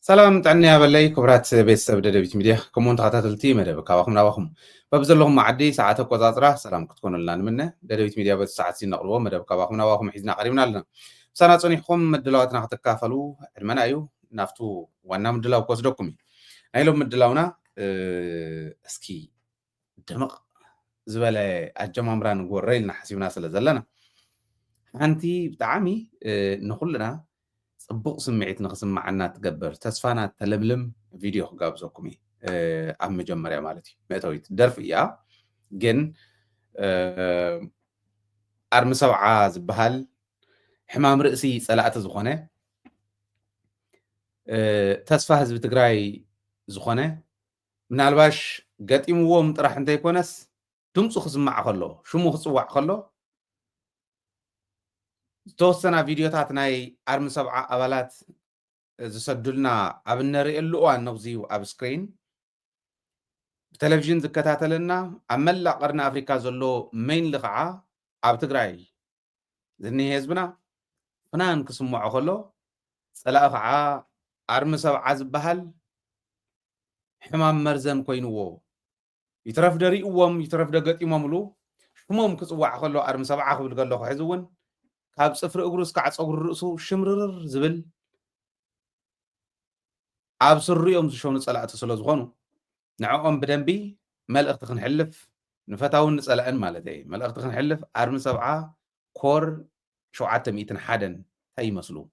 سلام تعني يا بلي كبرات بيت سبب دبيت ميديا كمون تخاتلتي مدب كواخم نواخم ببزل لهم معدي ساعات قزازرة سلام كتكون لنا منه دبيت ميديا بس ساعات سين نقلبه مدب كواخم نواخم حيزنا قريبنا لنا سنة صنيحكم مدلواتنا تكافلوا علمنا أيو نافتو وانا مدلو كوسدوكمي نايلو مدلونا اسكي دمق زبالة الجمامران قريلنا حسيبنا سلزلنا أنتي بتعامي نقولنا صبغ سمعت نقسم معنا تقبر تسفانا تلملم فيديو قابزوكمي أم جمريا مالتي ميتويت درف إياه جن أرم سبعة زبهال حمام رئسي سلاعة زخونة تسفا حزب تقراي زخونة من الباش قد إموه مطرح انت يكونس تمسو خسم مع خلو شو مو خسوع خلو توسنا فيديوهات ناي أرم سبعة أولات زسدلنا أبنري اللقوان نغزيو أب سكرين بتلفزيون زكتاتلنا عمل قرن أفريقيا زلو مين لقعة أب تقراي ذني هزبنا فنان كسمو خلو سلا قعة أرم سبعة زبهال حمام مرزم كوينوو يترف دري أوام يترف دقت إماملو شموم كسوع خلو أرم سبعة خبل قال له حزون كاب صفر أقرص كعص أقر رأسه شمرر زبل أب سريهم شلون سألت سلوز غنو نعوم بدنبي ملأ تخن حلف نفتاون نسألن مالتي ملأ تخن حلف أرم سبعة كور شو عتم يتن حدن هاي مسلو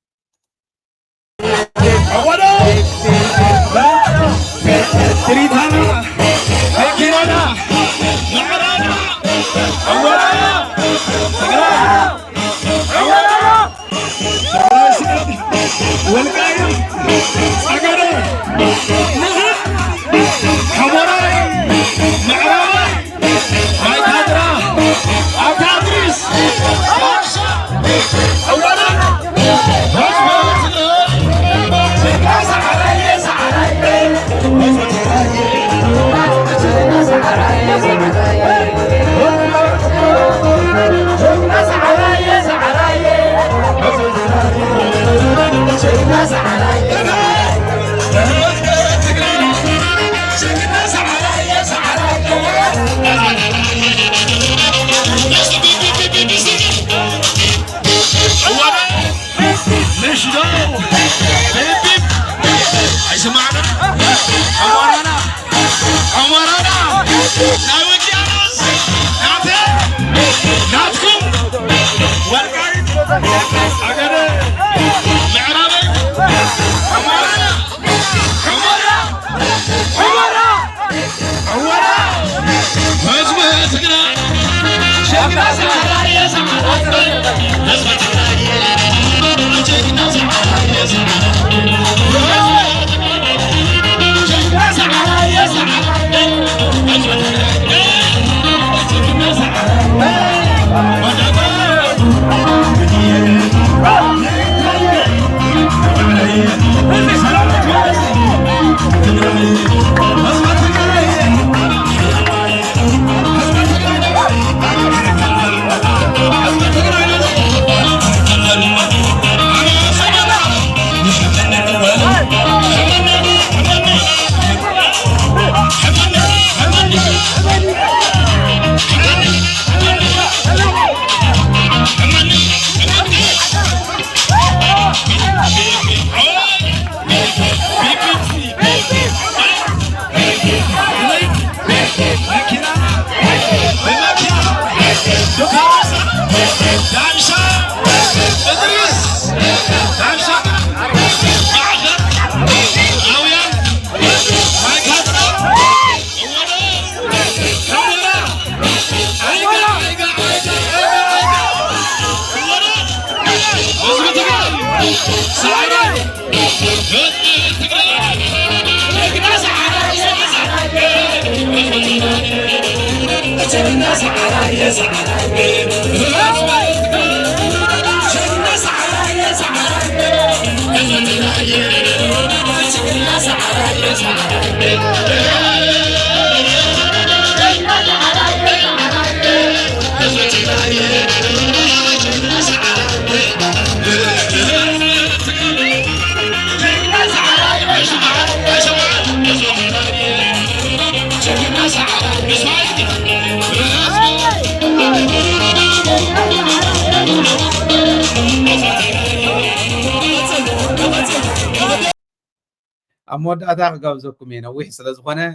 أمودأتا كقابزكم ينوح سلازخونة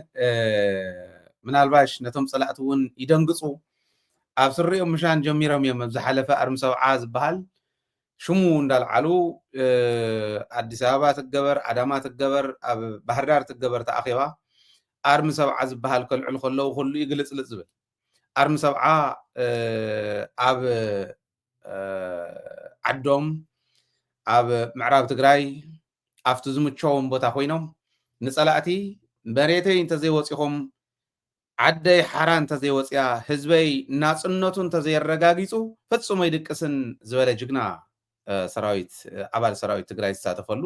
ምናልባሽ ነቶም ጸላእት እውን ይደንግጹ ኣብ ስሪኦም ምሻን ጀሚሮም እዮም ዝሓለፈ ኣርሚ ሰብዓ ዝበሃል ሽሙ እንዳልዓሉ ኣዲስ አበባ ትገበር ኣዳማ ትገበር ኣብ ባህር ዳር ትገበር ተኣኺባ ኣርሚ ሰብዓ ዝበሃል ከልዕሉ ከለዉ ኩሉ ይግልጽልጽ ዝብል ኣርሚ ሰብዓ ኣብ ዓዶም ኣብ ምዕራብ ትግራይ ኣብቲ ዝምቸዎም ቦታ ኮይኖም ንጸላእቲ መሬተይ እንተዘይወፂኹም ዓደይ ሓራ እንተዘይወፅያ ህዝበይ ናጽነቱ እንተዘይረጋጊጹ ፈጽሞ ይድቅስን ዝበለ ጅግና ሰራዊት ኣባል ሰራዊት ትግራይ ዝሳተፈሉ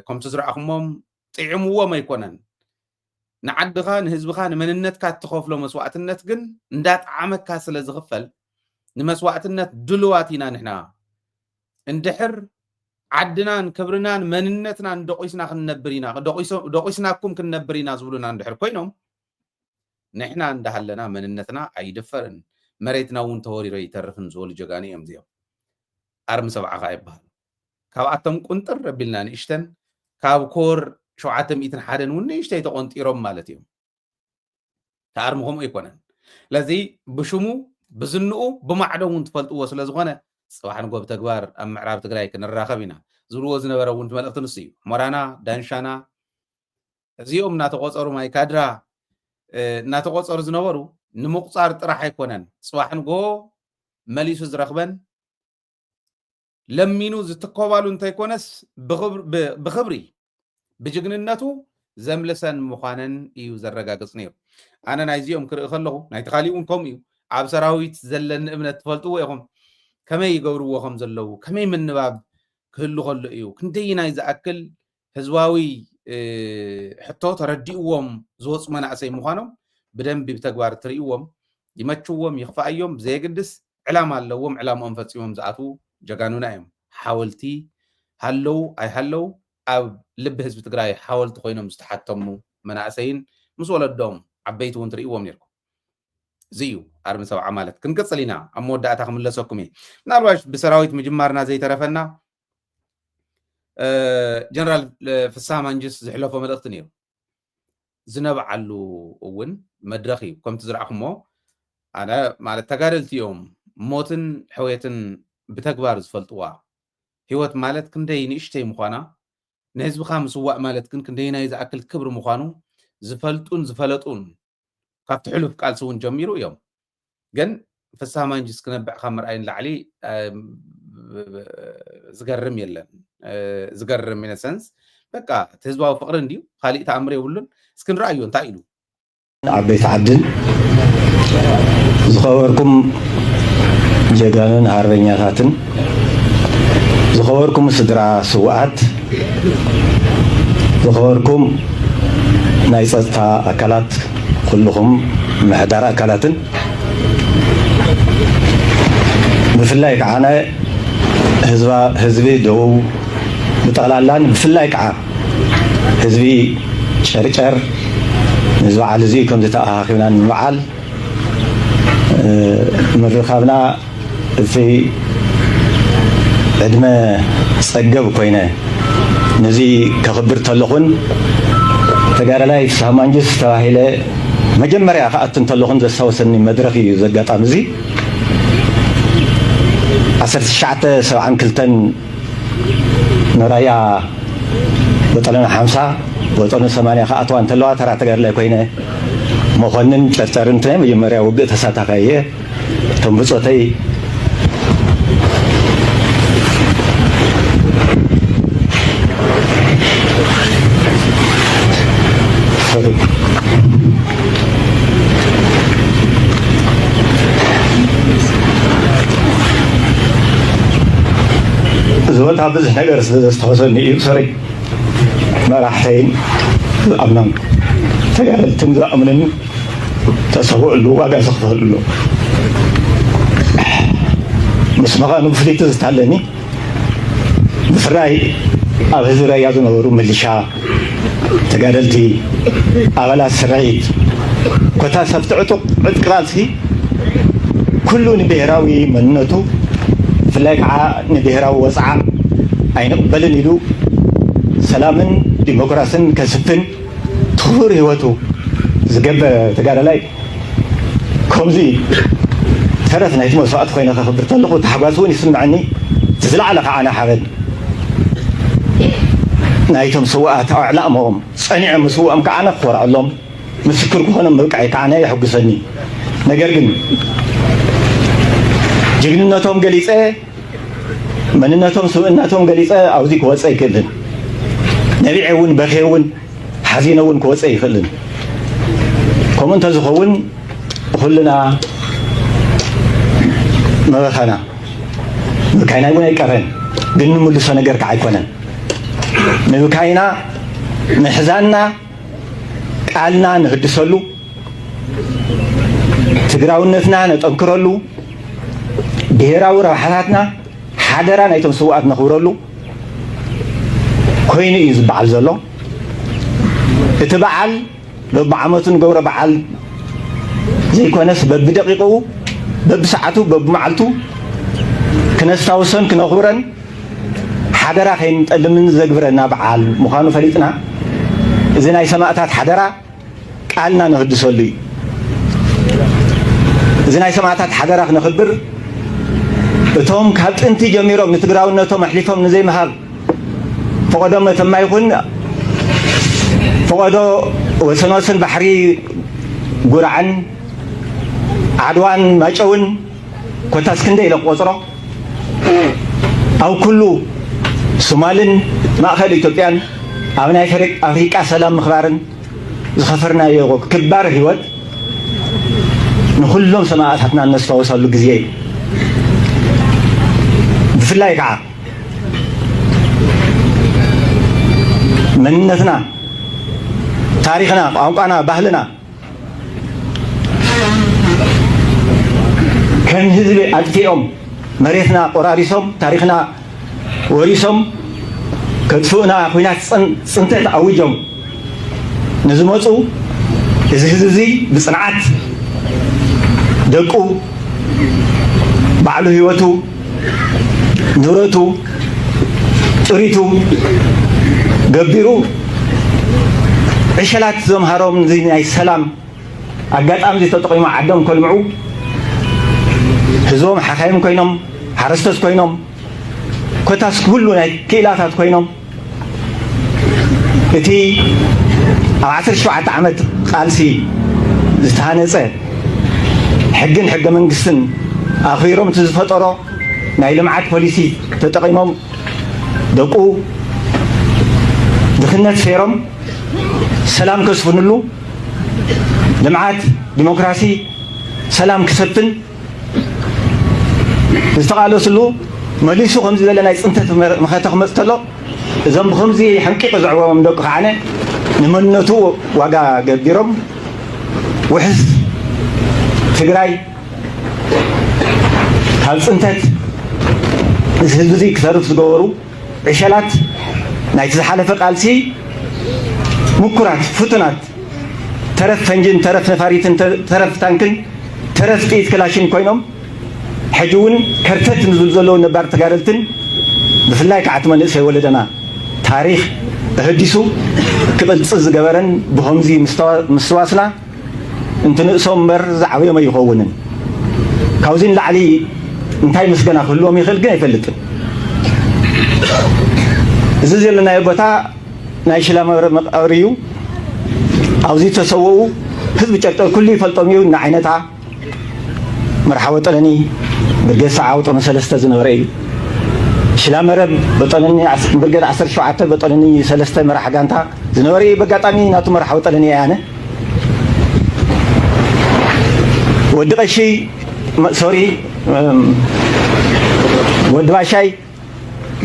ከምቲ ዝረኣኹሞም ጥዕምዎም ኣይኮነን ንዓድኻ ንህዝብኻ ንመንነትካ እትኸፍሎ መስዋዕትነት ግን እንዳጣዓመካ ስለ ዝኽፈል ንመስዋዕትነት ድልዋት ኢና ንሕና እንድሕር ዓድናን ክብርናን መንነትናን ደቂስና ክንነብር ኢና ደቂስናኩም ክንነብር ኢና ዝብሉና እንድሕር ኮይኖም ንሕና እንዳሃለና መንነትና ኣይድፈርን መሬትና እውን ተወሪሮ ይተርፍን ዝበሉ ጀጋኒ እዮም እዚኦም ኣርሚ ሰብዓ ኸ ይበሃል ካብኣቶም ቁንጥር ረቢልና ንእሽተን ካብ ኮር 701 እውን ንእሽተይ ተቆንጢሮም ማለት እዮም ከኣርሚ ከምኡ ኣይኮነን ለዚ ብሽሙ ብዝንኡ ብማዕዶ እውን ትፈልጥዎ ስለ ዝኾነ ጽባሕ ንጎ ብተግባር ኣብ ምዕራብ ትግራይ ክንራኸብ ኢና ዝብልዎ ዝነበረ እውን መልእኽቲ ንሱ እዩ ሞራና ዳንሻና እዚኦም እናተቆፀሩ ማይ ካድራ እናተቆፀሩ ዝነበሩ ንምቁፃር ጥራሕ ኣይኮነን ጽባሕ ንጎ መሊሱ ዝረኽበን ለሚኑ ዝትከባሉ እንተይኮነስ ብኽብሪ ብጅግንነቱ ዘምልሰን ምዃነን እዩ ዘረጋግጽ ነይሩ ኣነ ናይዚኦም ክርኢ ከለኹ ናይቲ ካሊእ እውን ከምኡ እዩ ኣብ ሰራዊት ዘለኒ እምነት ትፈልጥዎ ኢኹም ከመይ ይገብርዎ ከም ዘለዉ ከመይ ምንባብ ክህሉ ከሎ እዩ ክንደይ ናይ ዝኣክል ህዝባዊ ሕቶ ተረዲእዎም ዝወፁ መናእሰይ ምዃኖም ብደንቢ ብተግባር ትርእይዎም ይመችዎም ይኽፋእዮም ብዘየግድስ ዕላማ ኣለዎም ዕላምኦም ፈፂሞም ዝኣትዉ ጀጋኑና እዮም ሓወልቲ ሃለው ኣይሃለው ኣብ ልቢ ህዝቢ ትግራይ ሓወልቲ ኮይኖም ዝተሓተሙ መናእሰይን ምስ ወለዶም ዓበይቲ እውን ትርእይዎም ነርኩም እዚ እዩ ኣርሚ ሰብዓ ማለት ክንቅፅል ኢና ኣብ መወዳእታ ክምለሰኩም እየ ምናልባሽ ብሰራዊት ምጅማርና ዘይተረፈና ጀነራል ፍሳህ ማንጅስ ዝሕለፎ መልእኽቲ ነይሩ ዝነብዓሉ እውን መድረኽ እዩ ከምቲ ዝረኣኹሞ ኣነ ማለት ተጋደልቲ እዮም ሞትን ሕወትን ብተግባር ዝፈልጥዋ ህይወት ማለት ክንደይ ንእሽተይ ምዃና ንህዝብኻ ምስዋእ ማለት ግን ክንደይ ናይ ዝኣክል ክብሪ ምዃኑ ዝፈልጡን ዝፈለጡን ካብቲ ሕሉፍ ቃልሲ እውን ጀሚሩ እዮም ግን ፍሳህ ማንጅስ ክነብዕ ካብ ምርኣይን ላዕሊ ዝገርም የለን ዝገርም ኢነ ሰንስ በቃ እቲ ህዝባዊ ፍቅሪ እንድዩ ካሊእ ተኣምር የብሉን እስኪ ንረኣዩ እንታይ ኢሉ ዓበይቲ ዓድን ዝኸበርኩም ጀጋኑን ሃርበኛታትን ዝኸበርኩም ስድራ ስዋኣት ዝኸበርኩም ናይ ፀጥታ ኣካላት ኩልኹም ምሕዳር ኣካላትን ብፍላይ ከዓነ ህዝቢ ደቡብ ብጠቕላላን ብፍላይ ከዓ ህዝቢ ጨርጨር ነዚ በዓል እዚ ከምዚ ተኣኻኺብና ንምበዓል ምርኻብና እቲ ዕድመ ፀገብ ኮይነ ነዚ ከኽብር ተለኹን ተጋዳላይ ፍሳህ ማንጅስ ተባሂለ መጀመርያ ከኣቱ እንተለኹን ዘስታወሰኒ መድረኽ እዩ ዘጋጣሚ እዚ 1972 ንራያ ወጠነ 50 ወጠነ 80 ከኣትዋ እንተለዋ ተራ ተጋዳላይ ኮይነ መኮንን ጨርጨርን ናይ መጀመርያ ውግእ ተሳታፋይ እየ እቶም ብፆተይ زود هذا النجار استوصلني سوري ما راح تين أمنام تقال تمزق أمنن تصور له وقع صخر له بس ما كانوا فريت تستعلني بفراي أبغى زراي يازون ورو ملشا تقالتي أغلى سرعيد كتا سبتعتو عد كراسي كله نبهراوي منتو فلاك نبهراو وسعة أين قبلن يلو سلامن ዲሞክራሲን ከስፍን ትሁር ህይወቱ ዝገበረ ተጋዳላይ ከምዚ ተረት ናይቲ መስዋዕት ኮይነ ከኽብር ተለኹ ተሓጓስ እውን ይስምዐኒ ዝለዓለ ከዓና ሓበን ናይቶም ሰዋእት ኣብ ዕላእሞኦም ፀኒዖም ምስውኦም ከዓነ ክኮርዐሎም ምስክር ክኾኖም ምብቃዕ ከዓነ የሕጉሰኒ ነገር ግን ጅግንነቶም ገሊፀ መንነቶም ስብእናቶም ገሊፀ ኣብዚ ክወፀ ይክእልን ነቢዐ እውን በኺ እውን ሓዚነ እውን ክወፀ ይክእልን ከምኡ እንተዝኸውን ኩልና መበኸና ምብካይና እውን ኣይቀረን ግን ንምልሶ ነገር ከዓ ኣይኮነን ምብካይና ምሕዛንና ቃልና ንህድሰሉ ትግራውነትና ነጠንክረሉ ብሄራዊ ረብሓታትና ሓደራ ናይቶም ስዋኣት ነኽብረሉ ኮይኑ እዩ ዝበዓል ዘሎ እቲ በዓል በብዓመቱ ንገብሮ በዓል ዘይኮነስ በብደቂቁ በብሰዓቱ በብመዓልቱ ክነስታውሰን ክነኽብረን ሓደራ ከይንጠልምን ዘግብረና በዓል ምዃኑ ፈሊጥና እዚ ናይ ሰማዕታት ሓደራ ቃልና ንህድሰሉ እዩ እዚ ናይ ሰማዕታት ሓደራ ክነኽብር እቶም ካብ ጥንቲ ጀሚሮም ንትግራውነቶም ኣሕሊፎም ንዘይምሃብ ፈቐዶም መተማ ይኹን ፈቐዶ ወሰን ወሰን ባሕሪ ጉርዓን ዓድዋን ማጨውን ኮታስ ክንደይ ኢለ ክቆፅሮ ኣብ ኩሉ ሶማልን ማእኸል ኢትዮጵያን ኣብ ናይ ኣፍሪቃ ሰላም ምኽባርን ዝኸፈርናዮ ክባር ህይወት ንኩሎም ሰማዕታትና ነስተዋውሰሉ ግዜ እዩ ብፍላይ ከዓ መንነትና ታሪክና ቋንቋና ባህልና ከም ህዝቢ ኣጥፊኦም መሬትና ቆራሪሶም ታሪክና ወሪሶም ከጥፍኡና ኩናት ፅንተት ኣውጆም ንዝመፁ እዚ ህዝቢ እዚ ብፅንዓት ደቁ ባዕሉ ህይወቱ ንብረቱ ጥሪቱ ገቢሩ ዕሸላት ዘምሃሮም እዚ ናይ ሰላም ኣጋጣሚ ተጠቂሙ ዓዶም ከልምዑ ህዝቦም ሓካይም ኮይኖም ሓረስቶት ኮይኖም ኮታስ ኩሉ ናይ ክኢላታት ኮይኖም እቲ ኣብ 17 ዓመት ቃልሲ ዝተሃነፀ ሕግን ሕገ መንግስትን ኣኽቢሮም እቲ ዝፈጠሮ ናይ ልምዓት ፖሊሲ ተጠቂሞም ደቁ ድኽነት ፈይሮም ሰላም ከስፍንሉ ልምዓት ዲሞክራሲ ሰላም ክሰፍን ዝተቃለስሉ መሊሱ ከምዚ ዝበለ ናይ ፅንተት መኸተ ክመፅ ተሎ እዞም ብከምዚ ሕንቂቕ ዝዕቦም ደቂ ከዓነ ንመንነቱ ዋጋ ገቢሮም ውሕስ ትግራይ ካብ ፅንተት እዚ ህዝቢ እዚ ክተርፍ ዝገበሩ ዕሸላት ናይቲ ዝሓለፈ ቃልሲ ምኩራት ፍቱናት ተረፍ ፈንጅን ተረፍ ነፋሪትን ተረፍ ታንክን ተረፍ ጥይት ክላሽን ኮይኖም ሕጂ እውን ከርተት ንዝብሉ ዘለዉ ነባር ተጋደልትን ብፍላይ ከዓ እቲ መንእሰይ ወለደና ታሪክ ተህዲሱ ክበልፅእ ዝገበረን ብከምዚ ምስትዋስና እንትንእሶም እምበር ዝዓበዮም ኣይኸውንን ካብዚ ንላዕሊ እንታይ ምስገና ክህልዎም ይኽእል ግን ኣይፈልጥን እዚ ዘለናዮ ቦታ ናይ ሽላ መቃብር እዩ ኣብዚ ተሰውኡ ህዝቢ ጨርጨር ኩሉ ይፈልጦም እዩ ንዓይነታ መርሓወ ጠለኒ ብርገድ ሰዓብ ጦር ሰለስተ ዝነበረ እዩ ሽላ መረብ በጠለኒ ብርገድ 17 በጠለኒ 3 መራሓ ጋንታ ዝነበረ እዩ በጋጣሚ ናቱ መርሓወ ጠለኒ እየ ኣነ ወዲ ቀሺ ሶሪ ወዲ ባሻይ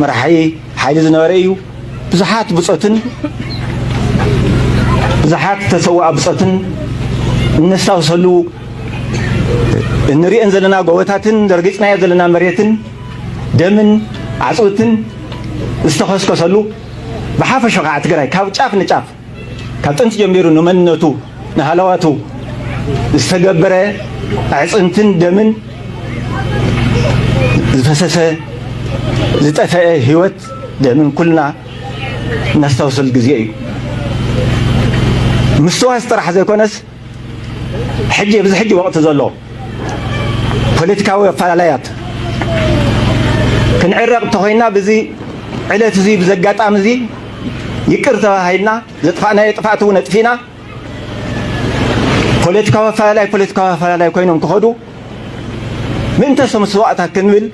መራሒ ሓይሊ ዝነበረ እዩ ብዙሓት ብፆትን ብዙሓት ተሰዋኣ ብፆትን እነስታውሰሉ እንሪአን ዘለና ጎቦታትን ደርጊፅናዮ ዘለና መሬትን ደምን ዓፅውትን ዝተኸስከሰሉ ብሓፈሻ ከዓ ትግራይ ካብ ጫፍ ንጫፍ ካብ ጥንቲ ጀሚሩ ንመንነቱ ንሃለዋቱ ዝተገበረ ኣዕፅንትን ደምን ዝፈሰሰ ዝጠፈአ ህይወት ደምን ኩልና نستوصل جزئي مستوى استراح زي كونس حجي بز حجي وقت زلو بوليتيكاوي فعاليات كنعرق تخوينا بزي علة زي بزقات أمزي يكرتها هينا زطفانا يطفاتو نطفينا بوليتيكاوي فعالي كوينهم كخدو من تسمى سواءتها كنول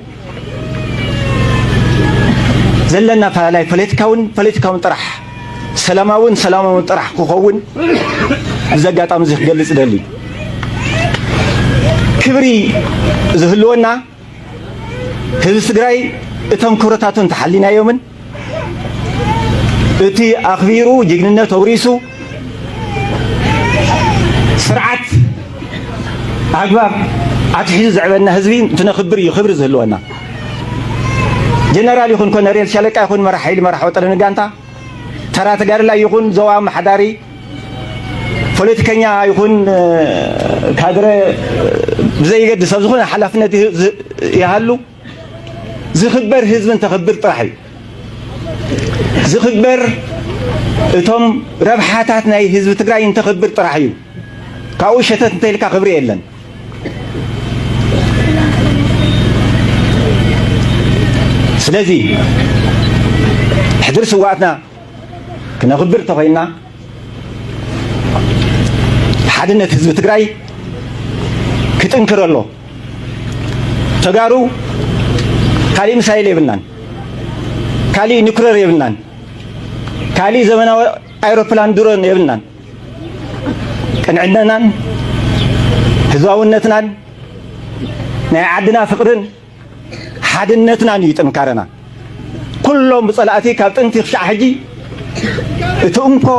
زلنا فعالي بوليتيكاون طرح سلاماون طرح كخون بزقات أمزي قلص دلي كبري زهلونا هذا سجراي اتهم كرتاتون تحلينا يومن اتي اخبيرو جننا توريسو سرعت اغباب اتحيز زعبنا حزبين تنخبر يخبر زهلونا جنرال يكون كونريل شالقا يكون مرحيل مرح وطن غانتا ترى تغار لا يكون زوام حداري ፖለቲከኛ ይሁን ካድረ بزي قد سبزخون حلفنا يهلو زخبر حزب تخبر طرحي زخبر اتم ربحاتات ناي حزب تግራይ تخبر طرحي كاو شتت انتلك خبري يلن سلازي حضر سواتنا كنا خبر تخينا حدنة حزب تግራይ كتنكر له تجارو كالي مسائل يبنان كالي نيوكلير يبنان كالي زمن ايروبلان درون يبنان كان عندنا هزاونتنا ناي عدنا فقرن حدنتنا يطنكرنا كلهم بصلاتي كابتنتي خشع حجي اتونكو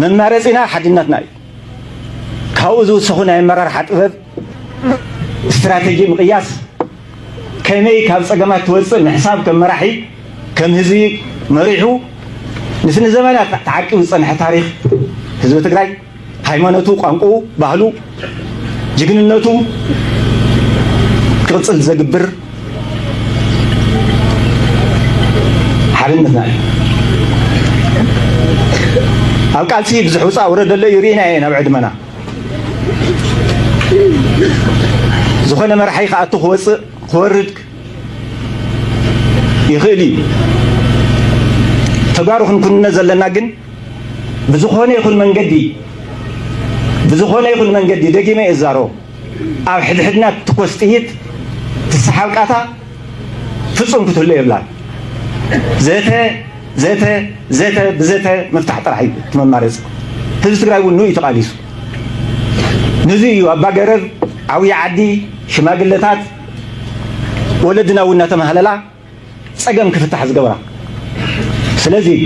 من مارسنا حدنتنا كاوزو سخنا يمرر حطب استراتيجي مقياس كمي كاب صقمات توصل حساب كم مراحي كم هزي مريحو نسن زمانات تعقب صنح تاريخ حزب تግራይ ሃይማኖቱ ቋንቋው ባህሉ ጅግንነቱ ቅጽል ዘግብር ሓርነትና ኣብ ቃልሲ ብዙሕ ወረደለ ይሪና ናብ ዕድመና زخنا مرحي خاطو خورد يخلي تبارخن كنا زلنا جن بزخونه يكون منجدي دقيمه يزارو او حدنا تكوستيت تسحلقاتا فصم كتله يبلا زيته بزيته مفتاح طرحي تممارس حزب تግራይ ونو يتقاليس نزي ابا غرر عوي عدي شماغلتات ولدنا ونا تمهللا صقم كفتح زغبرا سلازي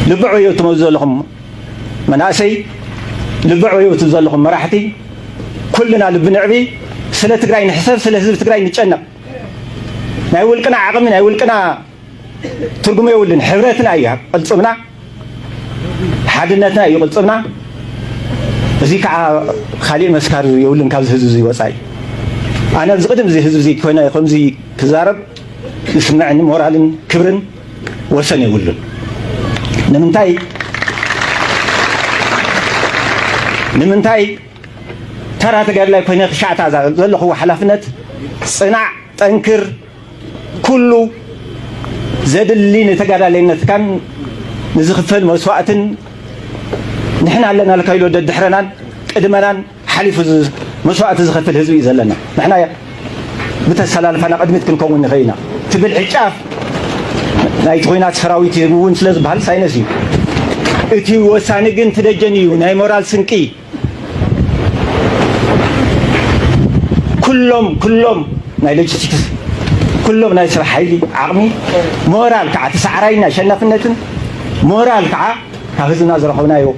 لبعو يتمزلهم مناسي لبعو يتمزلهم مراحتي كلنا لبنعبي سلا تግራይ نحسب سلا حزب تግራይ نጨነق ناي ولقنا عقم ناي ولقنا ترجمه يولن حبرتنا ايها قلصبنا حدنتنا يقلصبنا زي كع خالي مسكار يولن كابز حزب زي وصاي انا زقدم زي حزب زي كوينا يقوم زي كزارب يسمعني مورالن كبرن وسن يولن نمنتاي ترى تقال لك كوينا خشعت زلخ هو حلفنت صنع تنكر كله زاد اللي نتقال علينا كان نزخفل مسواتن نحن علنا الكايلو دحرنا قدمنا حليف مسوات زخفل حزب يزلنا نحن بتسلالفنا قدمت كنكون نغينا تبل عجاف نايت خوينات سراويت يبون سلاز بحال ساينسي اتي وساني جن تدجنيو ناي مورال سنقي كلهم ناي لوجيستكس كلهم ناي سرح حيلي عقمي مورال كع تسعرينا شنفنتن مورال كع حفظنا زرخونا يو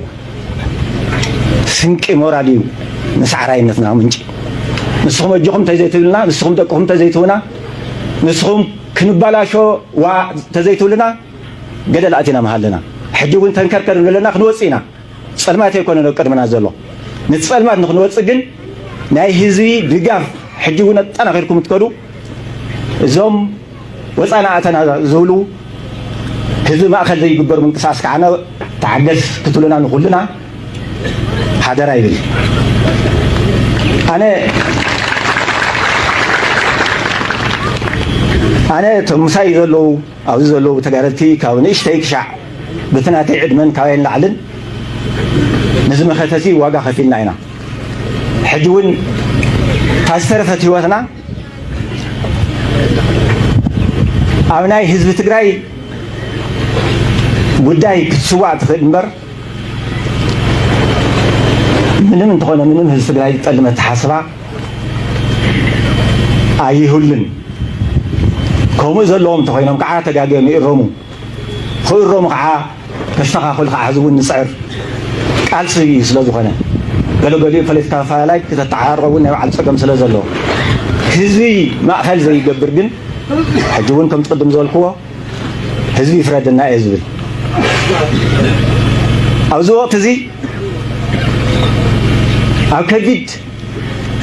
سنقي موراليو نسعرينتنا منجي نسخم اجوكم تزيتولنا نسخم دقكم تزيتونا نسخم كنبالاشو وا تزيتولنا قدل اتينا محلنا حجون تنكركر لنا خنوصينا صلمات يكون قدمنا زلو نصلمات نخنوص ግን ናይ ህዝቢ ድጋፍ حجون ጠናኺርኩም ትከዱ እዞም ወፃና አተና ዝብሉ ህዝቢ ማእከል ዘይግበር ምንቅስቃስ ከዓነ ተዓገስ ክትብሉና ንኩልና ሓደራ ይብል ኣነ ተምሳይ ዘለዉ ኣብዚ ዘለዉ ተጋደልቲ ካብ ንእሽተይ ክሻዕ ብትናተይ ዕድመን ካባይን ላዕልን ነዚ መኸተሲ ዋጋ ከፊልና ኢና ሕጂ እውን ካብ ዝተረፈት ህይወትና ኣብ ናይ ህዝቢ ትግራይ ጉዳይ ክትስዋዕ ትኽእል እምበር ምንም እንተኾነ ምንም ህዝቢ ትግራይ ዝጠልመ ተሓስባ ኣይህሉን ከምኡ ዘለዎም እንተኮይኖም ከዓ ተጋገም ይእረሙ ክእረሙ ከዓ ከስተኻኽሉ ከዓ ህዝቢ እውን ንፅዕር ቃልሲ እዩ ስለ ዝኾነ ገለገሊኡ ፖለቲካ ኣፈላላይ ክተተዓራረቡ ናይ ባዕሉ ፀገም ስለ ዘለዎ ህዝቢ ማእኸል ዘይገብር ግን ሕጂ እውን ከም ትቅድም ዝበልክዎ ህዝቢ ይፍረደና እየ ዝብል ኣብዚ ወቅት እዚ ኣብ ከቢድ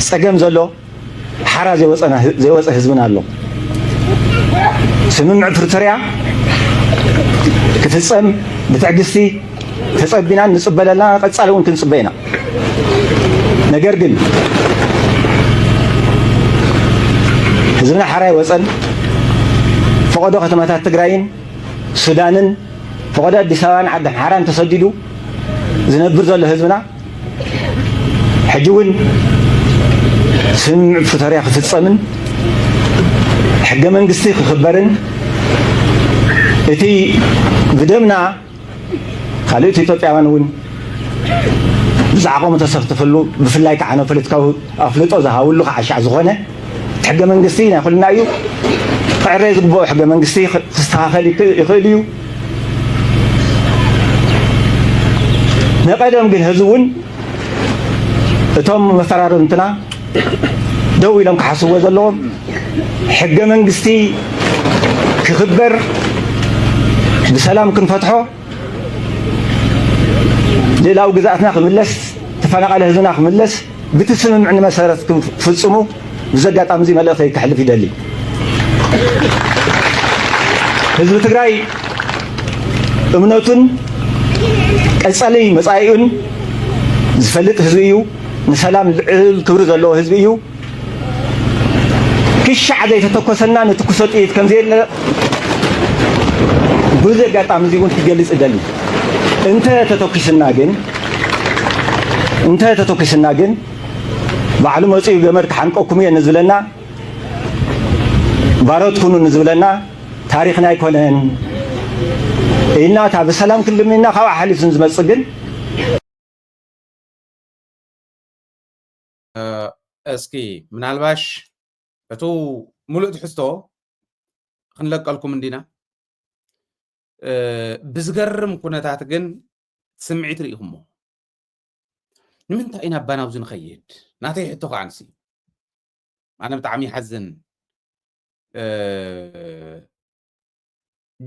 ፀገም ዘሎ ሓራ ዘይወፀ ህዝብና ኣሎ ስምምዕ ፕሪቶርያ ክትፍፀም ብትዕግስቲ ተፀቢና ንፅበለና ቀፃሊ እውን ክንፅበ ኢና ነገር ግን ህዝብና ሓራ ይወፀን ፈቆዶ ከተማታት ትግራይን ሱዳንን ፈቆዶ ኣዲስ ኣበባን ዓዲ ሓራን ተሰዲዱ ዝነብር ዘሎ ህዝብና ሕጂ እውን ስምምዕ ፕሪቶርያ ክፍፀምን ሕገ መንግስቲ ክኽበርን እቲ ብደምና ካልኦት ኢትዮጵያውያን እውን ብዛዕቆሙ ተሰፍትፍሉ ብፍላይ ከዓ ፖለቲካዊ ኣፍልጦ ዝሃብሉ ከዓ ሻዕ ዝኾነ ሕገ መንግስቲ ናይ ኩልና እዩ ክዕረይ ዝግብኦ ሕገ መንግስቲ ክስተኻኸል ይኽእል እዩ ንቀደም ግን ህዝቢ እውን እቶም መፈራርምትና ደው ኢሎም ክሓስብዎ ዘለዎም ሕገ መንግስቲ ክኽበር ብሰላም ክንፈትሖ ሌላው ግዛእትና ክምለስ ተፈናቀለ ህዝብና ክምለስ ብትስምምዕ መሰረት ክፍፅሙ ብዘጋጣሚ እዚ መልእኽተይ ክሕልፍ ይደሊ ህዝቢ ትግራይ እምነቱን ቀፃሊ መፃኢኡን ዝፈልጥ ህዝቢ እዩ ንሰላም ልዕል ክብሪ ዘለዎ ህዝቢ እዩ ክሻዕ ዘይተተኮሰና ንትኩሶ ጥይት ከምዘየለ ብዘጋጣሚ እዚ እውን ክገልፅ ይደሊ እንተ ተተኪስና ግን ባዕሉ መፅኡ ገመድ ክሓንቀኩም እየ ንዝብለና ባሮት ኩኑ ንዝብለና ታሪክና ኣይኮነን ኢና እታ ብሰላም ክልምና ካብኣ ሓሊፉን ዝመፅእ ግን እስኪ ምናልባሽ እቱ ሙሉእ ትሕዝቶ ክንለቀልኩም እንዲና ብዝገርም ኩነታት ግን ስምዒት ርኢኹሞ ንምንታይ ኢና ኣባና ኣብዚ ንኸይድ ናተይ ሕቶ ከዓ ንሲ ኣነ ብጣዕሚ ይሓዝን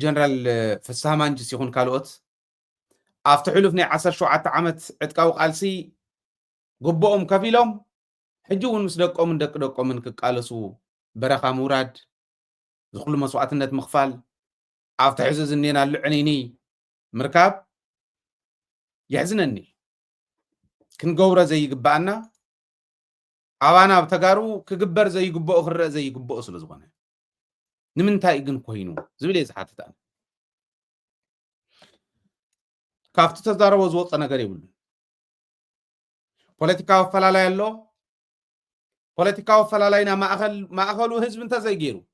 ጀነራል ፍስሃ ማንጅስ ይኹን ካልኦት ኣብቲ ሕሉፍ ናይ 17 ዓመት ዕጥቃዊ ቃልሲ ግቦኦም ከፊሎም ሕጂ እውን ምስ ደቆምን ደቂ ደቆምን ክቃለሱ በረኻ ምውራድ ዝኩሉ መስዋዕትነት ምኽፋል ኣብቲ ሕዚ ዝኔና ልዕኒኒ ምርካብ يحزنني كنقورة زي قبعنا عوانا بتجارو كجبر زي قبأ خرّ زي قبأ أصل زبانة نمن تايجن كوينو زبلي زحات تان كافت تزارو وزوط أنا قريب بوليتيكا وفلالا يلو بوليتيكا وفلالا ما أخلو حزب انت زي غيرو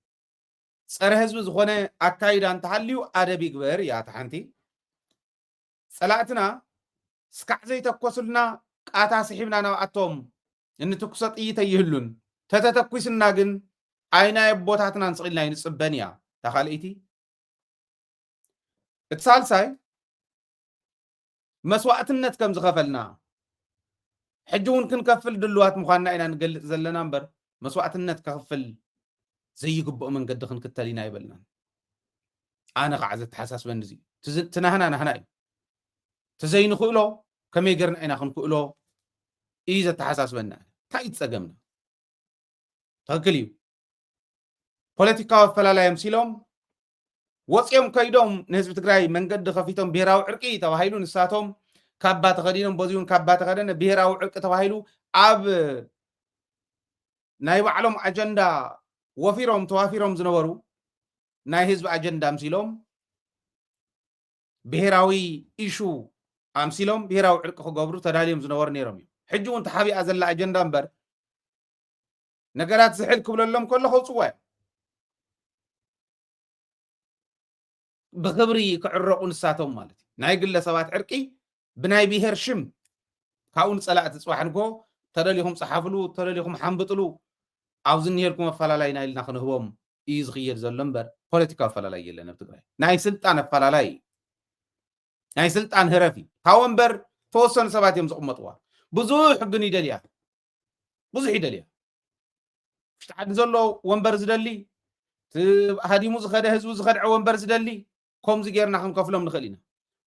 صار حزب زخونه أكايد أنت حليو أدبي كبير يا تحنتي صلاتنا سكع زي تكوسلنا قاتا سحبنا نوعتهم إن تكسط يهلون تتكوسنا جن عينا يبوتاتنا نسقيلنا ينصبنيا تخاليتي اتصال ساي مسوعتنا كم زغفلنا حجون كنكفل دلوات مخانا إنا نقل زلنا نمبر مسوعتنا كفل زي قبؤ من قد خن كتالينا يبلنا أنا قاعدة حساس بنزي تنهنا نهناي تزين خلو كم يقرن أنا خن خلو إذا تحساس بنا تايت سجمنا تقوليو بوليتيكا فلا لا يمسيلهم ወጽዮም ከይዶም ንህዝቢ ትግራይ መንገዲ ከፊቶም ብሔራዊ ዕርቂ ተባሂሉ ንሳቶም ካባ ተኸዲኖም በዚውን ካባ ተኸደነ ብሔራዊ ዕርቂ ተባሂሉ ኣብ ናይ ባዕሎም ኣጀንዳ ወፊሮም ተዋፊሮም ዝነበሩ ናይ ህዝቢ ኣጀንዳ ኣምሲሎም ብሔራዊ ኢሹ ኣምሲሎም ብሔራዊ ዕርቂ ክገብሩ ተዳልዮም ዝነበሩ ነይሮም እዮም። ሕጂ እውን ተሓቢኣ ዘላ ኣጀንዳ እምበር ነገራት ዝሕል ክብለሎም ከሎ ከውፅዋ እዮም። ብክብሪ ክዕረቁ ንሳቶም ማለት እዩ። ናይ ግለሰባት ዕርቂ ብናይ ብሔር ሽም ካብኡ ንፀላእቲ ፅባሕ ንጎ ተደሊኹም ፀሓፍሉ ተደሊኹም ሓንብጥሉ ኣብዚ ንሄልኩም ኣፈላላይ ኢና ኢልና ክንህቦም እዩ ዝኽየድ ዘሎ እምበር ፖለቲካዊ ኣፈላላይ የለን ኣብ ትግራይ። ናይ ስልጣን ኣፈላላይ ናይ ስልጣን ህረፊ ካብ ወንበር ተወሰኑ ሰባት እዮም ዝቕመጥዋ። ብዙሕ ግን ይደልያ ብዙሕ ይደልያ ውሽጢ ዓዲ ዘሎ ወንበር ዝደሊ ሃዲሙ ዝኸደ ህዝቢ ዝኸድዐ ወንበር ዝደሊ ከምዚ ጌርና ክንከፍሎም ንኽእል ኢና።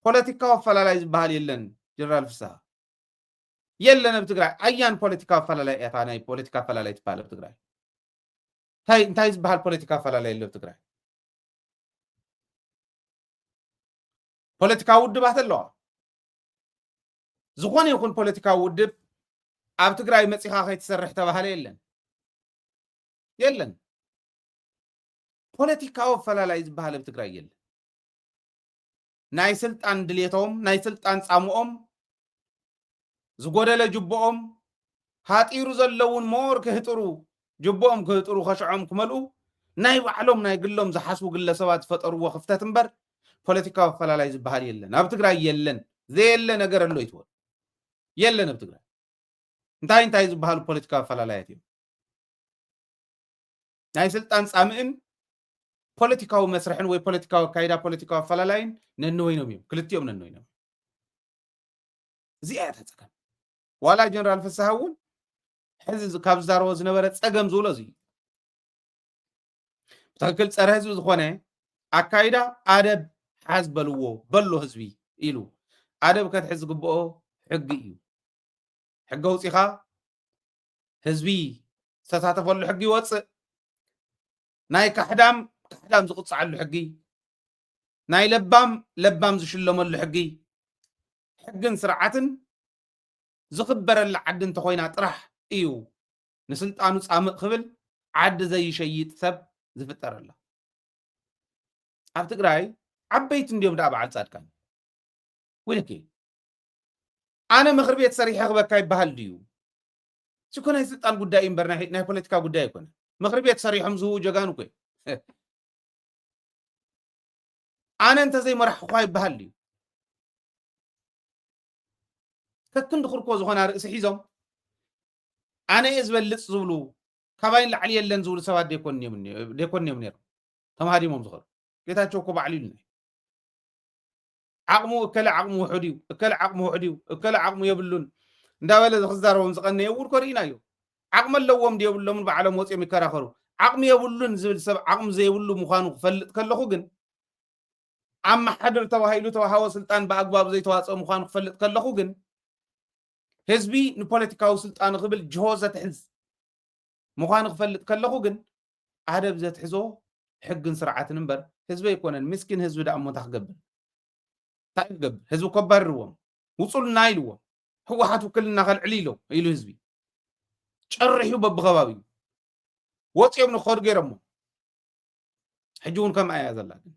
ፖለቲካዊ ኣፈላላይ ዝበሃል የለን ጀነራል ፍስሓ የለን ኣብ ትግራይ። ኣያን ፖለቲካዊ ኣፈላላይ እታ ናይ ፖለቲካ ኣፈላላይ ትበሃል ኣብ ትግራይ እንታይ ዝበሃል ፖለቲካ ኣፈላላይ ኣሎ ኣብ ትግራይ? ፖለቲካዊ ውድባት ኣለዋ። ዝኾነ ይኹን ፖለቲካዊ ውድብ ኣብ ትግራይ መፂኻ ከይትሰርሕ ተባሃለ የለን። ፖለቲካዊ ኣፈላላይ ዝበሃል ኣብ ትግራይ የለን። ናይ ስልጣን ድሌቶም ናይ ስልጣን ፃምኦም ዝጎደለ ጅቦኦም ሃጢሩ ዘለውን ሞር ክህጥሩ ጅቦኦም ክህጥሩ ከሽዖም ክመልኡ ናይ ባዕሎም ናይ ግሎም ዝሓስቡ ግለሰባት ዝፈጠርዎ ክፍተት እምበር ፖለቲካዊ ኣፈላላይ ዝበሃል የለን ኣብ ትግራይ የለን። ዘየለ ነገር ኣሎ ይትወል የለን ኣብ ትግራይ። እንታይ ዝበሃሉ ፖለቲካዊ ኣፈላላያት እዮም? ናይ ስልጣን ፃምእን ፖለቲካዊ መስርሕን ወይ ፖለቲካዊ ኣካይዳ ፖለቲካዊ ኣፈላላይን ነንወይኖም እዮም። ክልቲኦም ነንወይኖም። እዚኣ እያ ፀገም። ዋላ ጀነራል ፍስሓ እውን ሕዚ ካብ ዝዛረቦ ዝነበረ ፀገም ዝብሎ እዚ ብትክክል ፀረ ህዝቢ ዝኾነ ኣካይዳ ኣደብ ሓዝ በልዎ በሎ ህዝቢ ኢሉ ኣደብ ከትሕዝ ዝግብኦ ሕጊ እዩ። ሕጊ ኣውፂኻ ህዝቢ ዝተሳተፈሉ ሕጊ ይወፅእ። ናይ ካሕዳም ዝቕፅዓሉ ሕጊ፣ ናይ ለባም ዝሽለመሉ ሕጊ፣ ሕግን ስርዓትን ዝኽበረላ ዓዲ እንተኮይና ጥራሕ እዩ ንስልጣኑ ፃምእ ክብል ዓዲ ዘይሸይጥ ሰብ ዝፍጠረላ። ኣብ ትግራይ ዓበይቲ እንዲዮም ዳ በዓል ፃድቃን ወይለኪ ኣነ ምክሪ ቤት ሰሪሐ ክበካ ይበሃል ድዩ? እኮ ናይ ስልጣን ጉዳይ እምበር ናይ ፖለቲካ ጉዳይ ኣይኮነ። ምክሪ ቤት ሰሪሖም ዝህቡ ጀጋኑ ኮ ኣነ እንተዘይመራሕኳ ይበሃል ድዩ? ከክንዲ ክርኮ ዝኾና ርእሲ ሒዞም ኣነ እየ ዝበልፅ ዝብሉ ካባይን ላዕሊ የለን ዝብሉ ሰባት ደይኮን እዮም ነይሮም ተማሃዲሞም ዝኸዱ። ጌታቸው እኮ ባዕሉ ኢሉና ዓቕሙ እከለ ዓቕሙ ውሑድ እዩ እከለ ዓቕሙ ውሑድ እዩ እከለ ዓቕሙ የብሉን እንዳበለ ዝክዛረቦም ዝቐነየ ውር ኮሪኢና እዩ። ዓቕሚ ኣለዎም ድየብሎምን ባዕሎም ወፂኦም ይከራኸሩ። ዓቕሚ የብሉን ዝብል ሰብ ዓቕሚ ዘይብሉ ምዃኑ ክፈልጥ ከለኹ ግን ኣመሓድር ተባሂሉ ተዋሃቦ ስልጣን ብኣግባብ ዘይተዋፀኦ ምዃኑ ክፈልጥ ከለኹ ግን ህዝቢ ንፖለቲካዊ ስልጣን ክብል ጅሆ ዘትሕዝ ምዃኑ ክፈልጥ ከለኹ ግን ኣደብ ዘትሕዞ ሕግን ስርዓትን እምበር ህዝቢ ኣይኮነን። ምስኪን ህዝቢ ዳ እሞታ ክገብር እንታይ ክገብር? ህዝቢ ከባርርዎም ውፁልና ኢልዎም ህወሓት ውክልና ከልዕሊ ኢሎም ኢሉ ህዝቢ ጨርሑ በብኸባቢኡ ወፂኦም ንክኸዱ ገይሮሞ ሕጂ እውን ከምኣ እያ ዘላ። ግን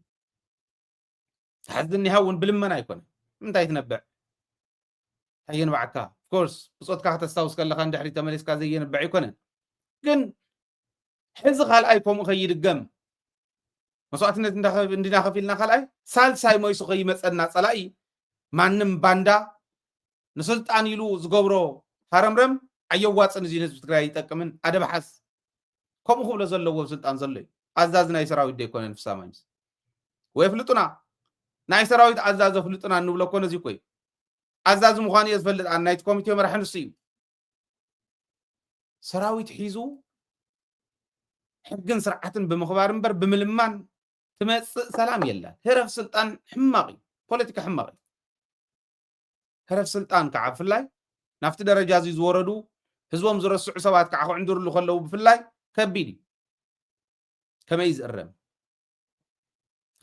ሓዝኒሃ እውን ብልመና ኣይኮነ እንታይ ትነብዕ ኣየንባዓካ ኮርስ ብፆትካ ከተስታውስ ከለካ እንድሕሪ ተመሊስካ ዘየንብዕ ኣይኮነን። ግን ሕዚ ካልኣይ ከምኡ ከይድገም መስዋዕትነት እንድናኸፊልና ካልኣይ ሳልሳይ ሞይሱ ከይመፀና ፀላኢ ማንም ባንዳ ንስልጣን ኢሉ ዝገብሮ ሃረምረም ኣየዋፅን እዚ ህዝቢ ትግራይ ይጠቅምን ኣደባሓስ ከምኡ ክብሎ ዘለዎ ስልጣን ዘሎ እዩ። ኣዛዚ ናይ ሰራዊት ደይኮነን ፍሳማኝስ ወይ ፍልጡና ናይ ሰራዊት ኣዛዚ ፍልጡና እንብሎ ኮነ እዚ ኮይ ኣዛዚ ምዃኑ እየ ዝፈልጥ ኣነ ናይቲ ኮሚቴ መራሒ ንሱ እዩ። ሰራዊት ሒዙ ሕግን ስርዓትን ብምኽባር እምበር ብምልማን ትመፅእ ሰላም የለን። ህረፍ ስልጣን ሕማቕ እዩ። ፖለቲካ ሕማቕ እዩ። ህረፍ ስልጣን ከዓ ብፍላይ ናብቲ ደረጃ እዚ ዝወረዱ ህዝቦም ዝረስዑ ሰባት ከዓ ክዕንድርሉ ከለዉ ብፍላይ ከቢድ እዩ። ከመይ ዝእረም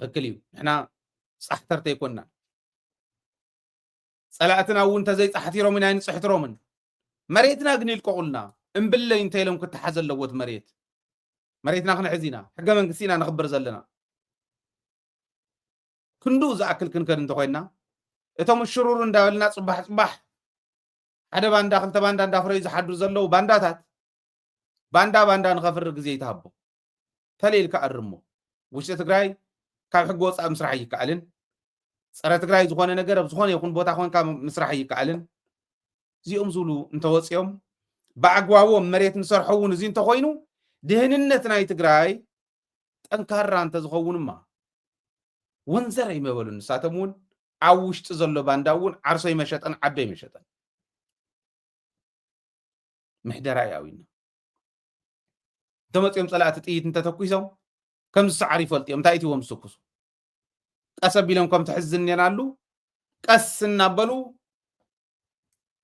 እክልዩ ንሕና ጻሕተርተ ይኮንና ጸላእትና እውን ተዘይጻሕቲሮም ኢና ንጽሕትሮምን መሬትና ግን ይልቀቁልና እምብለይ እንተኢሎም ክትሓዝ ኣለዎት መሬትና ክንሕዝ ኢና ሕገ መንግስቲ ኢና ንኽብር ዘለና ክንዱ ዝኣክል ክንከድ እንተኮይንና እቶም ሽሩር እንዳበልና ጽባሕ ጽባሕ ሓደ ባንዳ ክልተ ባንዳ እንዳፍረዩ ዝሓድሩ ዘለዉ ባንዳ ንኸፍርር ግዜ ይተሃቦ ተለይልካ ኣርሞ ውሽጢ ትግራይ ካብ ሕጊ ወፃኢ ምስራሕ ኣይከኣልን ፀረ ትግራይ ዝኾነ ነገር ኣብ ዝኾነ ይኹን ቦታ ኮንካ ምስራሕ ኣይከኣልን እዚኦም ዝብሉ እንተወፂኦም ብኣግባቦም መሬት ንሰርሖ እውን እዚ እንተኮይኑ ድህንነት ናይ ትግራይ ጠንካራ እንተዝኸውንማ ወንዘር ይመበሉ ንሳቶም እውን ኣብ ውሽጢ ዘሎ ባንዳ እውን ዓርሶ ይመሸጠን ዓዶ ይመሸጠን ምሕደራ ያዊና ተመፅኦም ጸላእቲ ጥይት እንተተኩሶም ከም ዝሰዓር ይፈልጥዮም እንታይ እትዎም ዝስኩሱ ቀስ ኣቢሎም ከም ትሕዝን ነናሉ ቀስ እናበሉ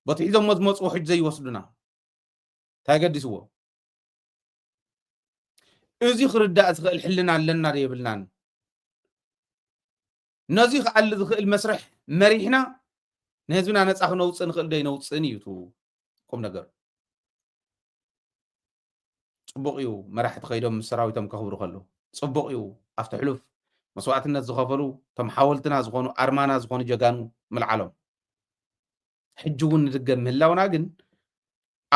በትሒዞም ዝመፁ ሕጅ ዘይወስዱና እንታይ ገዲስዎ እዚ ክርዳእ ዝኽእል ሕልና ኣለና የብልናን ነዚ ክዓሊ ዝኽእል መስርሕ መሪሕና ንህዝብና ነፃ ክነውፅእ ንኽእል ዶ ይነውፅእን እዩ ቁም ነገር ጽቡቕ እዩ መራሕቲ ከይዶም ምስ ሰራዊቶም ከኽብሩ ከለዉ ጽቡቕ እዩ ኣብቲ ሕሉፍ መስዋዕትነት ዝኸፈሉ ቶም ሓወልትና ዝኾኑ ኣርማና ዝኾኑ ጀጋኑ ምልዓሎም ሕጂ እውን ንድገም ምህላውና ግን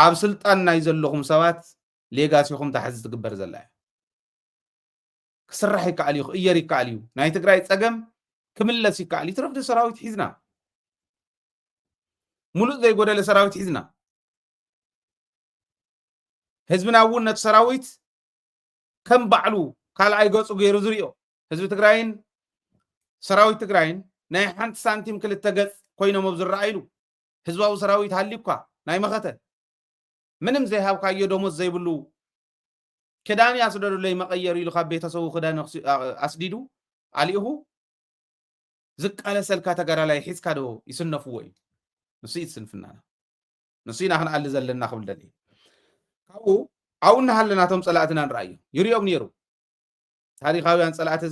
ኣብ ስልጣን ናይ ዘለኹም ሰባት ሌጋሲኹም ተሓዚ ትግበር ዘላ እያ ክስራሕ ይከኣል እዩ ክእየር ይከኣል እዩ ናይ ትግራይ ፀገም ክምለስ ይከኣል እዩ ትረፍዲ ሰራዊት ሒዝና ሙሉእ ዘይጎደለ ሰራዊት ሒዝና ህዝብና እውን ነቲ ሰራዊት ከም ባዕሉ ካልኣይ ገፁ ገይሩ ዝርዮ ህዝቢ ትግራይን ሰራዊት ትግራይን ናይ ሓንቲ ሳንቲም ክልተ ገፅ ኮይኖም ኣብ ዝረኣይሉ ህዝባዊ ሰራዊት ሃሊብካ ናይ መኸተ ምንም ዘይሃብካዮ ደሞዝ ዘይብሉ ክዳን ያስደዱለይ መቀየሩ ኢሉ ካብ ቤተሰቡ ክዳን ኣስዲዱ ኣሊእሁ ዝቃለሰልካ ተጋዳላይ ሒዝካ ዶ ይስነፍዎ እዩ ንሱ ይስንፍናና ንሱ ኢና ክንኣሊ ዘለና ክብል ደሊ ካብኡ ኣብኡ እናሃለናቶም ጸላእትና ንርኣዩ ይርኦም ነይሩ ታሪኻውያን ጸላእት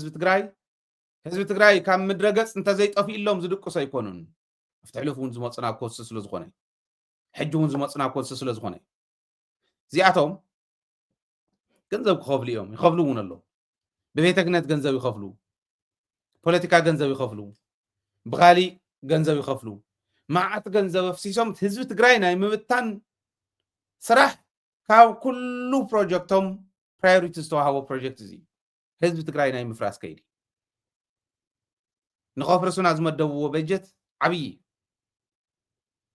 ህዝቢ ትግራይ ካብ ምድረ ገጽ እንተዘይጠፊእሎም ዝድቅሱ ኣይኮኑን ኣብቲ ሕሉፍ እውን ዝመፅና ኮሲ ስለ ዝኾነ ሕጂ እውን ዝመፅና ኮሲ ስለ ዝኾነ እዚኣቶም ገንዘብ ክኸፍሉ እዮም ይኸፍሉ እውን ኣሎ ብቤተ ክህነት ገንዘብ ይኸፍሉ ፖለቲካ ገንዘብ ይኸፍሉ ብኻሊእ ገንዘብ ይኸፍሉ መዓት ገንዘብ ኣፍሲሶም ህዝቢ ትግራይ ናይ ምብታን ስራሕ ካብ ኩሉ ፕሮጀክቶም ፕራዮሪቲ ዝተዋሃቦ ፕሮጀክት እዚ ህዝቢ ትግራይ ናይ ምፍራስ ከይዲ ንኸፍርሱና ዝመደብዎ በጀት ዓብዪ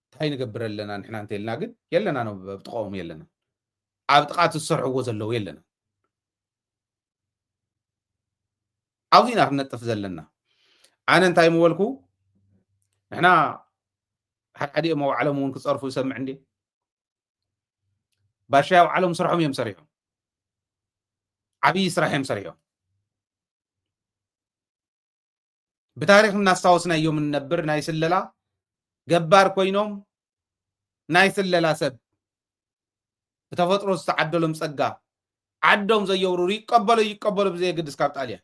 እንታይ ንገብር ኣለና ንሕና እንተኢልና ግን የለና ነው ብጥቕኦም የለና ኣብ ጥቃት ዝሰርሕዎ ዘለዉ የለና ኣብዚና ክንነጥፍ ዘለና ኣነ እንታይ ምበልኩ ንሕና ሓድሓዲኦም ኣብ ዓለም እውን ክፀርፉ ይሰምዕ እንዴ ባሻይ ኣብ ዓለም ስርሖም እዮም ሰሪሖም ዓብዪ ስራሕ እዮም ሰሪሖም ብታሪክ እናስታወስና እዮም ንነብር ናይ ስለላ ገባር ኮይኖም ናይ ስለላ ሰብ ብተፈጥሮ ዝተዓደሎም ፀጋ ዓዶም ዘየብሩ ይቀበሉ ብዘየግድስ ካብ ጣልያ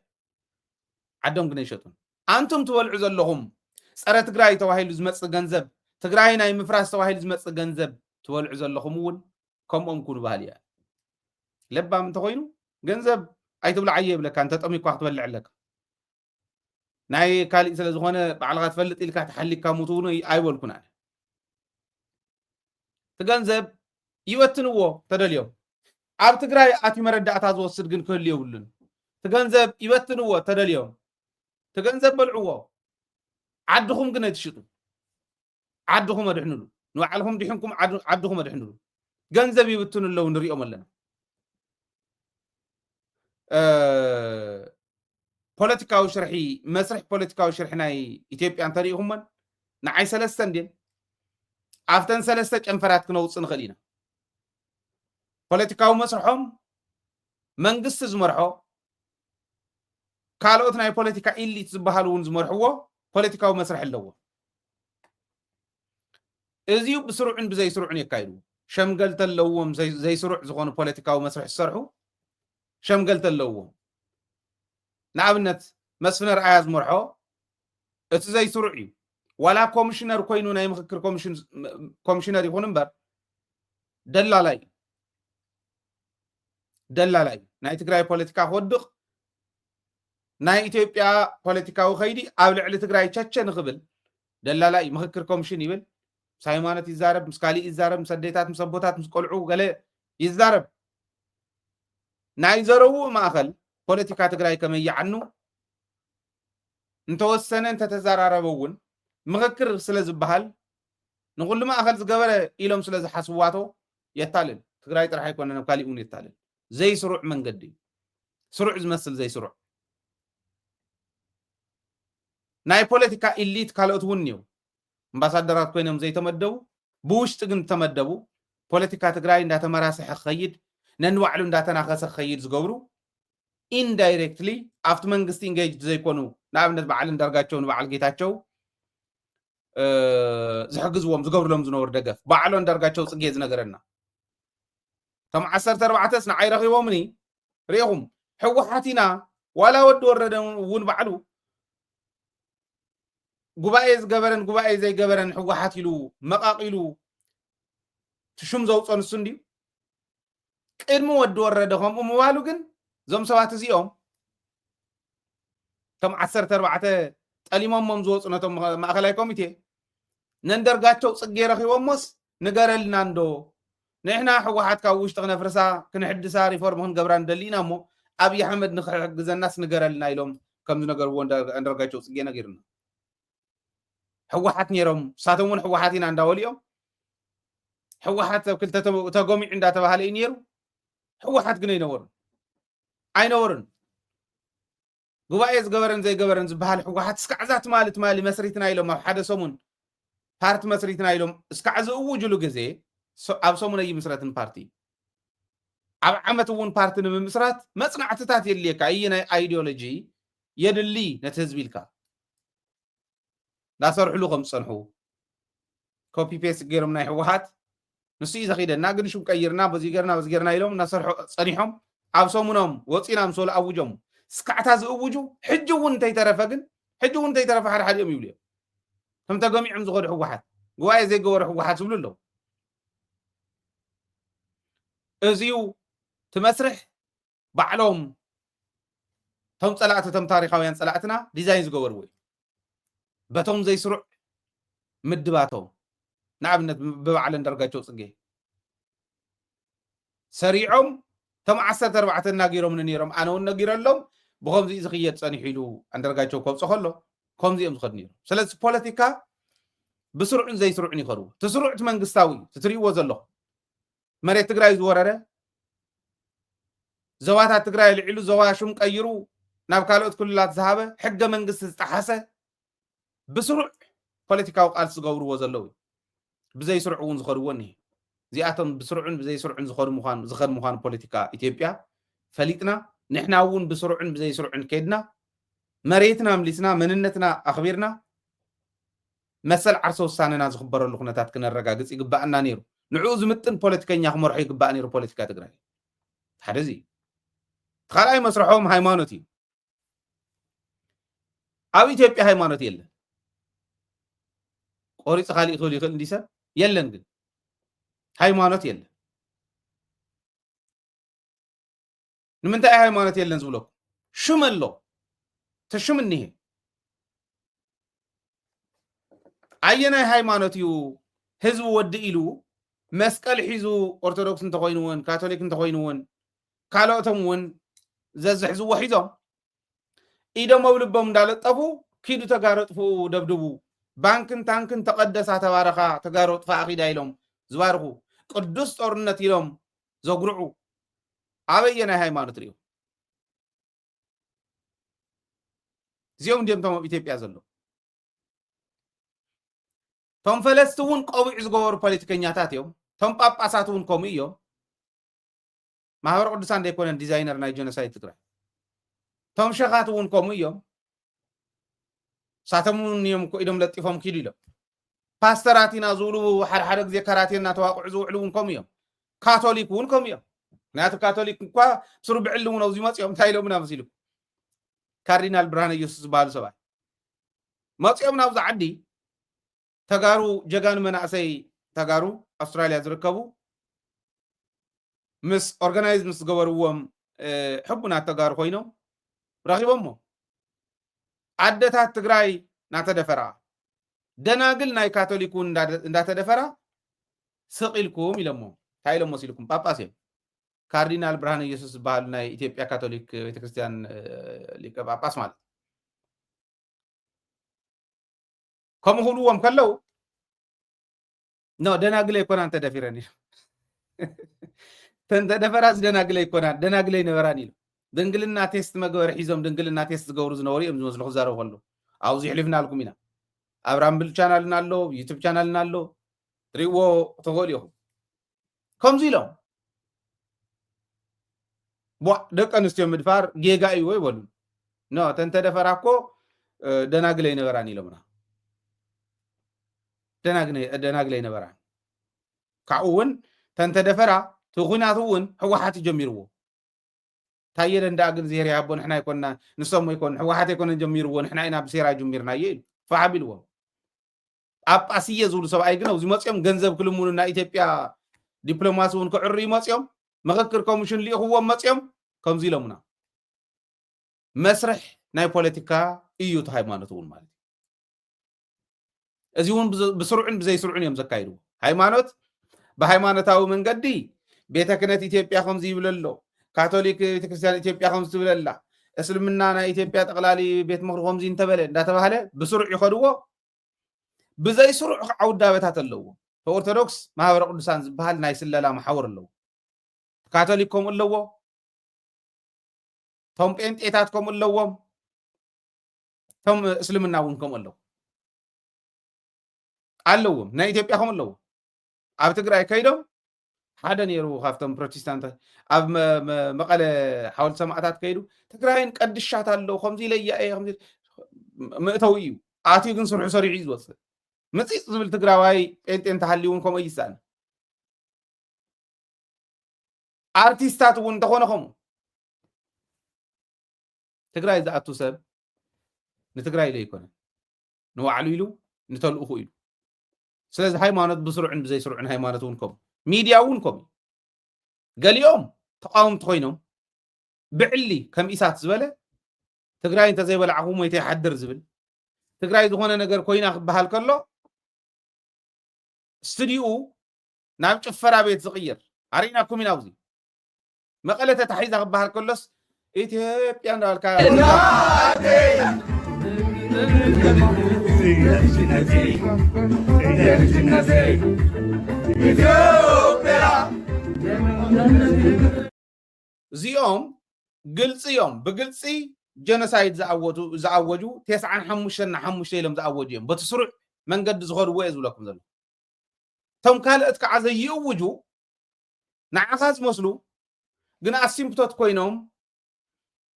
ዓዶም ግን ኣይሸጡን ኣንቱም ትበልዑ ዘለኹም ፀረ ትግራይ ተባሂሉ ዝመፅእ ገንዘብ ትግራይ ናይ ምፍራስ ተባሂሉ ዝመፅእ ገንዘብ ትበልዑ ዘለኹም እውን ከምኦም ኩኑ ባህል እያ ለባም እንተኮይኑ ገንዘብ ኣይትብላዕ የብለካ እንተጠሚኳ ክትበልዕ ኣለካ ናይ ካልእ ስለ ዝኾነ ባዕልካ ትፈልጥ ኢልካ ተሓሊካ ሙቱ እውን ኣይበልኩን ኣነ እቲ ገንዘብ ይበትንዎ ተደልዮም ኣብ ትግራይ ኣትዩ መረዳእታ ዝወስድ ግን ክህሉ የብሉን እቲ ገንዘብ ይበትንዎ ተደልዮም እቲ ገንዘብ በልዕዎ ዓድኹም ግን ኣይትሽጡ ዓድኹም ኣድሕንሉ ንባዕልኩም ድሕንኩም ዓድኹም ኣድሕንሉ ገንዘብ ይብትኑ ኣለዉ ንሪኦም ኣለና ፖለቲካዊ ሽርሒ መስርሕ ፖለቲካዊ ሽርሒ ናይ ኢትዮጵያ እንተሪኢኹመን ንዓይ ሰለስተ እንድን ኣብተን ሰለስተ ጨንፈራት ክነውፅእ ንኽእል ኢና ፖለቲካዊ መስርሖም መንግስቲ ዝመርሖ ካልኦት ናይ ፖለቲካ ኢሊት ዝበሃሉ እውን ዝመርሕዎ ፖለቲካዊ መስርሕ ኣለዎ እዚኡ ብስሩዕን ብዘይስሩዕን የካይዱ ሸምገልተ ኣለዎም ዘይስሩዕ ዝኾኑ ፖለቲካዊ መስርሕ ዝሰርሑ ሸምገልተ ኣለዎም ንኣብነት مسفن رأي مرحو اتزاي سرعي ولا كوميشنر كوينو ناي مخكر كوميشنر يكون امبر دلالاي ناي تግራይ ፖለቲካ ክወድቕ ናይ ኢትዮጵያ ፖለቲካዊ ኸይዲ ኣብ ልዕሊ ትግራይ ቸቸ ንኽብል ደላላይ ምክክር ኮሚሽን ይብል ሳይማኖት ይዛረብ ምስ ካሊእ ይዛረብ ምስ ኣዴታት ምስ ኣቦታት ምስ ቆልዑ ገለ ይዛረብ ናይ ዘረቡ ማእኸል ፖለቲካ ትግራይ ከመይዓኑ እንተወሰነ እንተተዘራረበ እውን ምክክር ስለ ዝበሃል ንኩሉ ማእኸል ዝገበረ ኢሎም ስለ ዝሓስብዋቶ የታልል ትግራይ ጥራሕ ኣይኮነን ካሊእ እውን የታልል زي سرع من قدي سرع زمثل زي سرع ناي بوليتيكا إليت كالوت ونيو امباسادرات كوينهم زي تمدبو بوش تقن تمدبو بوليتيكا تقراي ندا تمراسح خيد ننوعلو ندا تناخس خيد زقورو indirectly after መንግስት engaged زي كونو نابنت بعلن درجاتቸው ንባዓል ጌታቸው ዝሕግዝዎም ዝገብርሎም ዝነበሩ ደገፍ ባዕሎን ደርጋቸው ጽጌ ዝነገረና كم 14 سنة عيرخيومني ريهم حوحاتنا ولا ود وردن ون بعلو غبايز غبرن زي غبرن حوحاتيلو مقاقيلو تشم زوصن سندي قدم ود وردهم اموالو كن زم سوات زيوم كم 14 طليمم زوصنتم ماخلاي كوميتي نندرغاچو صغي رخيومس نغرلنا ندو نحنا حوحات كاوش تغنا فرسا كنحدسا ريفورم هون غبران دلينا مو ابي احمد نخغز الناس نغرلنا يلوم كم نغر وند اندرغاچو صغي نغيرنا حوحات نيرم ساتمون حوحاتينا انداوليوم حوحات كلتا تغومي عند تبهالي نيرو حوحات غني نور اي نورن غبايز غبرن زي غبرن زبحال حوحات سكعزات مالي مسريتنا يلوم حدا سمون بارت مسريتنا يلوم سكعز اوجلو غزي ኣብ ሰሙነ ይምስረትን ፓርቲ ኣብ ዓመት እውን ፓርቲ ንምስራት መጽናዕትታት የልየካ ናይ አይዲዮሎጂ የድሊ ነቲ ህዝቢ ኢልካ ዳሰርሕሉ ከም ጸንሑ ኮፒ ፔስት ገይሮም ናይ ህወሓት ንሱ ይዘኺደና ግን ሹም ቀይርና በዚ ገርና ኢሎም ናሰርሑ ጸኒሖም ኣብ ሰሙኖም ወፂና ምሶል ኣውጆም ስካዕታ ዝእውጁ ሕጂ እውን እንተይተረፈ ሓደ እዮም ይብሉ ከም ተገሚዖም ዝኸዱ ህወሓት ጉባኤ ዘይገበሩ ህወሓት ዝብሉ ኣለዉ ازيو تمسرح بعلوم تم صلعت تم تاريخاويان صلعتنا ديزاين زغوروي بتوم زي سرع مدباتو نعبنت ببعلن درجاچو صغي سريعهم تم 14 ناغيروم نيروم انا ونغيرلهم بخمزي زخيت صنيحيلو اندرجاچو كوبص خلو كومزيم زخدنيرو سلاس بوليتيكا بسرعن زي سرعني خرو تسرعت منغستاوي تتريو زلو مريت تግራይ ዝወረረ زواታት تግራይ ልዕሉ زواشم ቀይሩ ናብ ካልኦት ክልላት ዝሃበ ሕገ መንግስቲ ዝጣሓሰ بسرع ፖለቲካዊ ቃልሲ ዝገብርዎ ዘለዉ ብዘይ ስርዕ እውን ዝኸድዎን እዩ እዚኣቶም بسرعን ብዘይ ስርዕን ዝኸድ ምዃኑ ፖለቲካ ኢትዮጵያ ፈሊጥና ንሕና እውን بسرعን ብዘይ ስርዕን ከድና መሬትና ምሊስና መንነትና ኣኽቢርና መሰል ዓርሶ ውሳነና ዝኽበረሉ ኩነታት ክነረጋግጽ ይግባአና ነይሩ نعو زمتن بوليتيكيا خمرحي قباني رو بوليتيكا تقرأي حدزي تخالاي مسرحهم هايمانوتي أو إثيوبيا هايمانوتي يلا قوري تخالي إخولي خل نديسا يلا نقل هايمانوتي يلا نمنتا أي هايمانوتي يلا نزولوك شو ملو تشو منيه أينا هايمانوتيو حزب ودي إلو مسكال حيزو أرثوذكس انتخوينون كاثوليك انتخوينون كالوتهم ون زحزو وحيزهم إذا مولبهم دالطفو كيدو تغارطفو دبدبو بانكن تانكن تقدس تبارخا تغارط فاقيدا يلوم زوارخو قدس ጦርነት ይሎም ዘጉርዑ አበየና ሃይማኖት ሪዮ ዚኦም ደምቶም ኢትዮጵያ ዘሎ ቶም ፈለስቱን ቆቢዕ ዝገበሩ ፖለቲከኛታት እዮም ቶም ጳጳሳቱን ኮም እዮም ማህበር ቅዱሳን ደይኮነን ዲዛይነር ናይ ጀኖሳይድ ትግራይ ቶም ሸኻቱን ኮም እዮም ሳተሙን እዮም ኢዶም ለጢፎም ኪዱ ኢሎም ፓስተራቲና ዝብሉ ሓደ ግዜ ካራቴና ተዋቅዑ ዝውዕሉን ኮም እዮም ካቶሊኩን ኮም እዮም ናቱ ካቶሊክ እንኳ ስሩ ብዕሉ ነው ዝመጽዮም ታይሎምና መሲሉ ካርዲናል ብርሃነ ኢየሱስ ዝበሃሉ ሰብኣይ መፅኦም ናብዚ ዓዲ ተጋሩ ጀጋኑ መናእሰይ ተጋሩ ኣውስትራልያ ዝርከቡ ምስ ኦርጋናይዝ ምስ ገበርዎም ሕቡናት ተጋሩ ኮይኖም ረኺቦሞ ዓደታት ትግራይ ናተደፈራ ደናግል ናይ ካቶሊክ እንዳተደፈራ ስቂልኩም ኢሎሞ ታይሎሞ ሲልኩም ጳጳስ እዮም ካርዲናል ብርሃነ ኢየሱስ ዝበሃሉ ናይ ኢትዮጵያ ካቶሊክ ቤተክርስቲያን ሊቀ ጳጳስ ማለት ከምኡ ክብልዎም ከለው ኖ ደናግለ ይኮናን ተደፊረን ኢሉ ተንተደፈራስ ደናግለ ይኮናን ደናግለ ይነበራን ኢሉ ድንግልና ቴስት መግበር ሒዞም ድንግልና ቴስት ዝገብሩ ዝነበሩ እዮም ዝመስሉ ክዛረቡ ከለዉ ኣብዙ ይሕልፍና ኣልኩም ኢና ኣብ ራምብል ቻናልና ኣሎ ዩቱብ ቻናልና ኣሎ ትሪእዎ ትኽእሉ ኢኹም ከምዚ ኢሎም ደቂ ኣንስትዮ ምድፋር ጌጋ እዩ ይበሉ ኖ ተንተደፈራ እኮ ደናግለ ይነበራን ኢሎምና ደናግለ ይነበራን ካብኡ እውን ተንተደፈራ ትኹናት እውን ሕወሓት ጀሚርዎ ታየለ እንዳግን ዜር ያቦ ንሕና ይኮንና ንሰሞ ይኮን ሕወሓት ይኮነን ጀሚርዎ ንሕና ኢና ብሴራ ጀሚርናዮ ኢሉ ፈሓቢልዎም ጳጳስየ ዝብሉ ሰብኣይ ግን ኣብዚ መፅኦም ገንዘብ ክልሙኑና ኢትዮጵያ ዲፕሎማሲ እውን ክዕርዩ መፅኦም ምክክር ኮሚሽን ልኢኽዎም መፅኦም ከምዚ ኢሎሙና መስርሕ ናይ ፖለቲካ እዩ እቲ ሃይማኖት እውን ማለት እዚ እውን ብስሩዕን ብዘይስሩዕን እዮም ዘካይድዎ ሃይማኖት ብሃይማኖታዊ መንገዲ ቤተ ክህነት ኢትዮጵያ ከምዚ ይብል ኣሎ ካቶሊክ ቤተክርስቲያን ኢትዮጵያ ከምዚ ትብል ኣላ እስልምና ናይ ኢትዮጵያ ጠቅላሊ ቤት ምክሪ ከምዚ እንተበለ እንዳተባሃለ ብስሩዕ ይኸድዎ ብዘይስሩዕ ዓውዳበታት ኣለዎ ኦርቶዶክስ ማህበረ ቅዱሳን ዝበሃል ናይ ስለላ ማሕበር ኣለዎ ካቶሊክ ከምኡ ኣለዎ ቶም ጴንጤታት ከምኡ ኣለዎም ቶም እስልምና እውን ከምኡ ኣለዎ ኣለዎም ናይ ኢትዮጵያ ከምኡ ኣለዎ ኣብ ትግራይ ከይዶም ሓደ ነይሩ ካብቶም ፕሮቴስታንት ኣብ መቐለ ሓወልቲ ሰማዕታት ከይዱ ትግራይን ቀድሻት ኣለዉ ከምዚ ኢለያ እየ ከምዚ ምእተው እዩ ኣትዩ ግን ስርሑ ሰሪዑ እዩ ዝወፅእ ምፂፅ ዝብል ትግራዋይ ጴንጤ እንተሃልዩ እውን ከምኡ ይሳኣል ኣርቲስታት እውን እንተኾነ ከምኡ ትግራይ ዝኣቱ ሰብ ንትግራይ ኢሉ ኣይኮነን ንባዕሉ ኢሉ ንተልእኹ ኢሉ ስለዚ ሃይማኖት ብስሩዕን ብዘይስሩዕን ሃይማኖት እውን ከምኡ ሚድያ እውን ከምኡ ገሊኦም ተቃውምቲ ኮይኖም ብዕሊ ከም ኢሳት ዝበለ ትግራይ እንተዘይበላዕኹ ሞይተ ይሓድር ዝብል ትግራይ ዝኾነ ነገር ኮይና ክበሃል ከሎ ስቱዲኡ ናብ ጭፈራ ቤት ዝቕይር ኣሪእናኩም ኢና ኣብዚ መቐለ ተታሒዛ ክበሃል ከሎስ ኢትዮጵያ እንዳበልካ እዚኦም ግልፂ እዮም ብግልፂ ጀኖሳይድ ዝኣወጁ 95 ኢሎም ዝኣወጁ እዮም በቲ ስሩዕ መንገዲ ዝኸድዎ እየ ዝብለኩም ዘሎ እቶም ካልኦት ከዓ ዘይእውጁ ንዓኻ ዝመስሉ ግን ኣሲምፕቶት ኮይኖም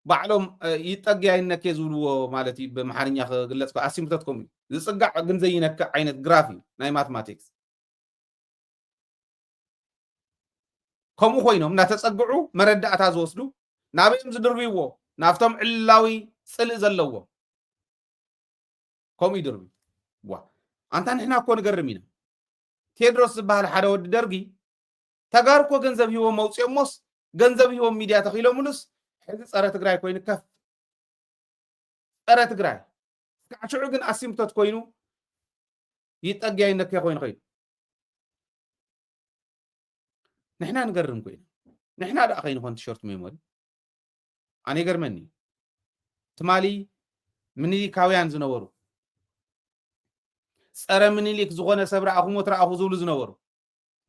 ባዕሎም ይጠግያይነከ ዝብልዎ ማለት እዩ ብመሓርኛ ክግለፅ ኣሲምፕቶት ከምኡ ዝፅጋዕ ግን ዘይነክዕ ዓይነት ግራፍ እዩ ናይ ማቴማቲክስ ከምኡ ኮይኖም እናተፀግዑ መረዳእታ ዝወስዱ ናበዮም ዝድርብይዎ ናብቶም ዕላዊ ፅልእ ዘለዎም ከምኡ ይድርቢ ኣንታ ንሕና እኮ ንገርም ኢና ቴድሮስ ዝበሃል ሓደ ወዲ ደርጊ ተጋሩ እኮ ገንዘብ ሂቦም መውፅኦሞስ ገንዘብ ሂቦም ሚድያ ተኺሎምሉስ ሕዚ ፀረ ትግራይ ኮይኑ ከፍ ፀረ ትግራይ ክዓ ሽዑ ግን ኣሲምፕቶት ኮይኑ ይጠግያይነከ ኮይኑ ኸይዱ ንሕና ንገርም ኮይኑ ንሕና ደኣ ከይንኾን ቲሸርት ሜሞሪ ኣነ ይገርመኒ ትማሊ ምኒሊካውያን ዝነበሩ ፀረ ምኒሊክ ዝኾነ ሰብ ረኣኹሞ ትረኣኹ ዝብሉ ዝነበሩ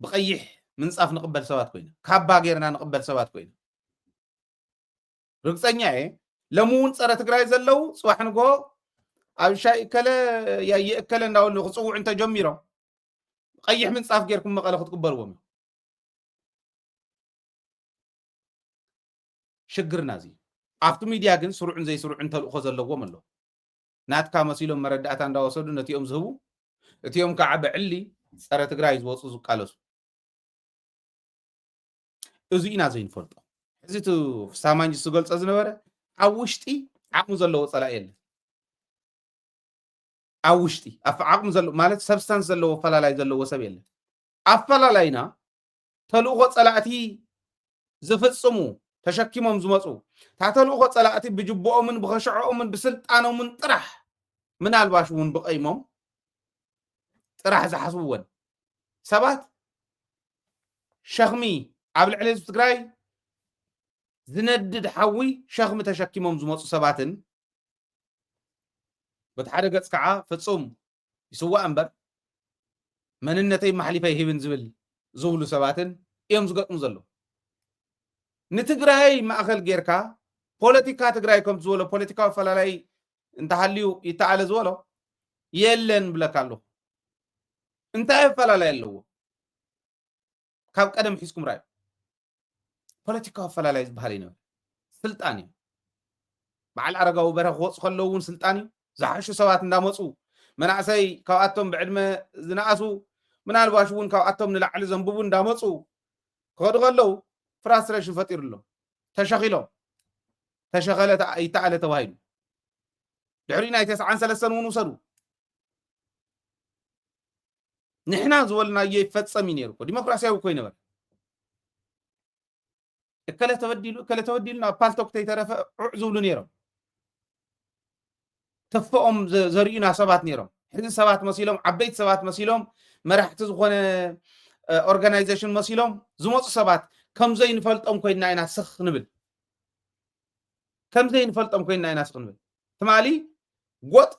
ብቀይሕ ምንፃፍ ንቕበል ሰባት ኮይና ካባ ጌርና ንቕበል ሰባት ኮይና ርግፀኛ እየ ሎሚ እውን ፀረ ትግራይ ዘለው ፅባሕ ንጎ ኣብ ሻይ እከለ ያየ እከለ እንዳበሉ ክፅውዑ እንተጀሚሮም ቀይሕ ምንፃፍ ጌርኩም መቐለ ክትቅበልዎም ሽግርና እዚ ኣብቲ ሚድያ ግን ስሩዕን ዘይስሩዕን ተልእኮ ዘለዎም ኣሎ ናትካ መሲሎም መረዳእታ እንዳወሰዱ ነቲኦም ዝህቡ እቲኦም ከዓ ብዕሊ ፀረ ትግራይ ዝወፁ ዝቃለሱ እዚ ኢና ዘይንፈልጦ ሕዚ እቲ ሳማንጅ ዝገልፆ ዝነበረ ኣብ ውሽጢ عقم زلوا صلاة أوشتي عقم زلوا مالت سبستانس زلوا فلا لا زلوا سبيل أفلا لاينا تلوغ صلاة زفصمو تشكيمهم زمصو تاتلوغ صلاة بجبؤهم بخشعهم بسلطانهم طرح من الباشون بقيمهم طرح زحسبون سبات شخمي عبل عليه تግራይ ዝነድድ ሓዊ ሸኽሚ ተሸኪሞም ዝመፁ ሰባትን በቲ ሓደ ገጽ ከዓ ፍጹም ይስዋዕ እምበር መንነተይ ማሕሊፈ ይህብን ዝብሉ ሰባትን እዮም ዝገጥሙ ዘለዉ ንትግራይ ማእኸል ጌርካ ፖለቲካ ትግራይ ከም ዝበሎ ፖለቲካዊ ኣፈላላይ እንተሃልዩ ይተኣለ ዝበሎ የለን ብለካ ኣለኹ እንታይ ኣፈላላይ ኣለዎ ካብ ቀደም ሒዝኩም ራእዩ ፖለቲካዊ ኣፈላላይ ዝበሃል ይነበረ ስልጣን እዩ በዓል ኣረጋዊ በረኽ ክወፁ ከለዉ እውን ስልጣን እዩ ዝሓሹ ሰባት እንዳመፁ መናእሰይ ካብኣቶም ብዕድመ ዝነኣሱ ምናልባሽ እውን ካብኣቶም ንላዕሊ ዘንብቡ እንዳመፁ ክኸዱ ከለዉ ፍራስትሬሽን ፈጢሩ ኣሎ ተሸኺሎም ተሸኸለ ይተኣለ ተባሂሉ ድሕሪ ናይ 93 እውን ውሰዱ ንሕና ዝበልናዮ ይፈፀም እዩ ነይሩ እኮ ዲሞክራሲያዊ እኮ ይነበረ እከለ ተበዲሉ ናብ ፓልቶክ ተይተረፈ ዑዕ ዝብሉ ነይሮም ተፈኦም ዘርእዩና ሰባት ነይሮም ሕዚ ሰባት መሲሎም ዓበይቲ ሰባት መሲሎም መራሕቲ ዝኾነ ኦርጋናይዜሽን መሲሎም ዝመፁ ሰባት ከምዘይ ንፈልጦም ኮይና ኢና ስኽ ንብል ትማሊ ጎጥ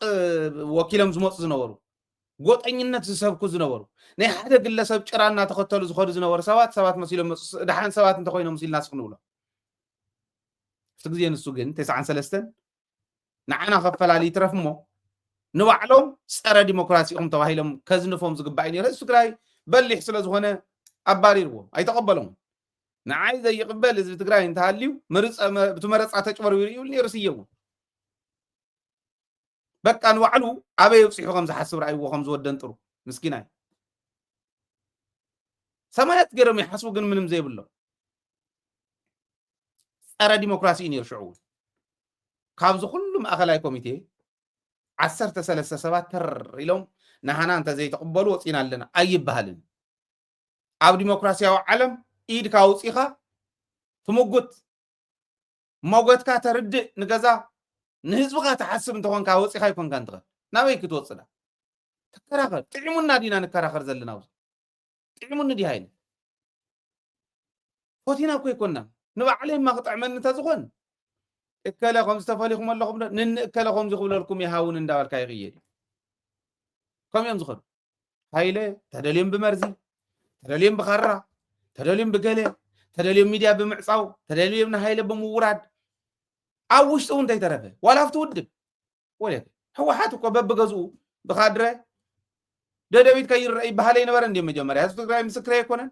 ወኪሎም ዝመፁ ዝነበሩ ጎጠኝነት ዝሰብኩ ዝነበሩ ናይ ሓደ ግለሰብ ጭራ እናተኸተሉ ዝኸዱ ዝነበሩ ሰባት መሲሎም ድሓን ሰባት እንተኮይኖም መሲልና ስኽ ንብሎ እቲ ግዜ ንሱ ግን 93 ንዓና ከፈላሊ ይትረፍ እሞ ንባዕሎም ፀረ ዲሞክራሲኦም ተባሂሎም ከዝንፎም ዝግባእ ነይሩ ህዝቢ ትግራይ በሊሕ ስለ ዝኾነ ኣባሪርዎ ኣይተቐበሎም ንዓይ ዘይቕበል ህዝቢ ትግራይ እንተሃልዩ ብቲ መረፃ ተጭበርቢሩ ይብል ነይሩ ስየው በቃ ንባዕሉ ኣበይ ውፅሑ ከም ዝሓስብ ረኣይዎ ከም ዝወደን ጥሩ ምስኪና ሰማያት ገይሮም ይሓስቡ ግን ምንም ዘይብሎ ፀረ ዲሞክራሲ እዩ ነይሩ ሽዑ ካብዚ ኩሉ ማእኸላይ ኮሚቴ 13 ሰባት ተር ኢሎም ንሃና እንተዘይተቕበሉ ወፂና ኣለና ኣይበሃልን ኣብ ዲሞክራሲያዊ ዓለም ኢድካ ውፂኻ ትምጉት ሞገትካ ተርድእ ንገዛ ንህዝብካ ተሓስብ እንተኾንካ ወፂኻ ይኮንካ እንትኽእል ናበይ ክትወፅዳ ተከራኸር ጥዕሙና ዲና ንከራኸር ዘለና ጥዕሙኒ ዲ ሃይለ ፎቲና እኮ ይኮንና ንባዕለይ ማክጥዕመኒ እንተዝኾን እከለ ከም ዝተፈሊኹም ኣለኹም ንእከለ ከምዚ ክብለልኩም ይሃውን እንዳበልካ ይኽየድ ከምኡ እዮም ዝኸዱ ሃይለ ተደልዮም ብመርዚ ተደልዮም ብኻራ ተደልዮም ብገለ ተደልዮም ሚድያ ብምዕፃው ተደልዮም ንሃይለ ብምውራድ ኣብ ውሽጡ እውን እንተይተረፈ ዋላ ኣብቲ ውድብ ወለክ ሕወሓት እኮ በብገዝኡ ብካድረ ደደቢት ከይርአ ይበሃል ይነበረ እንደ መጀመርያ ህዝቢ ትግራይ ምስክረ ኣይኮነን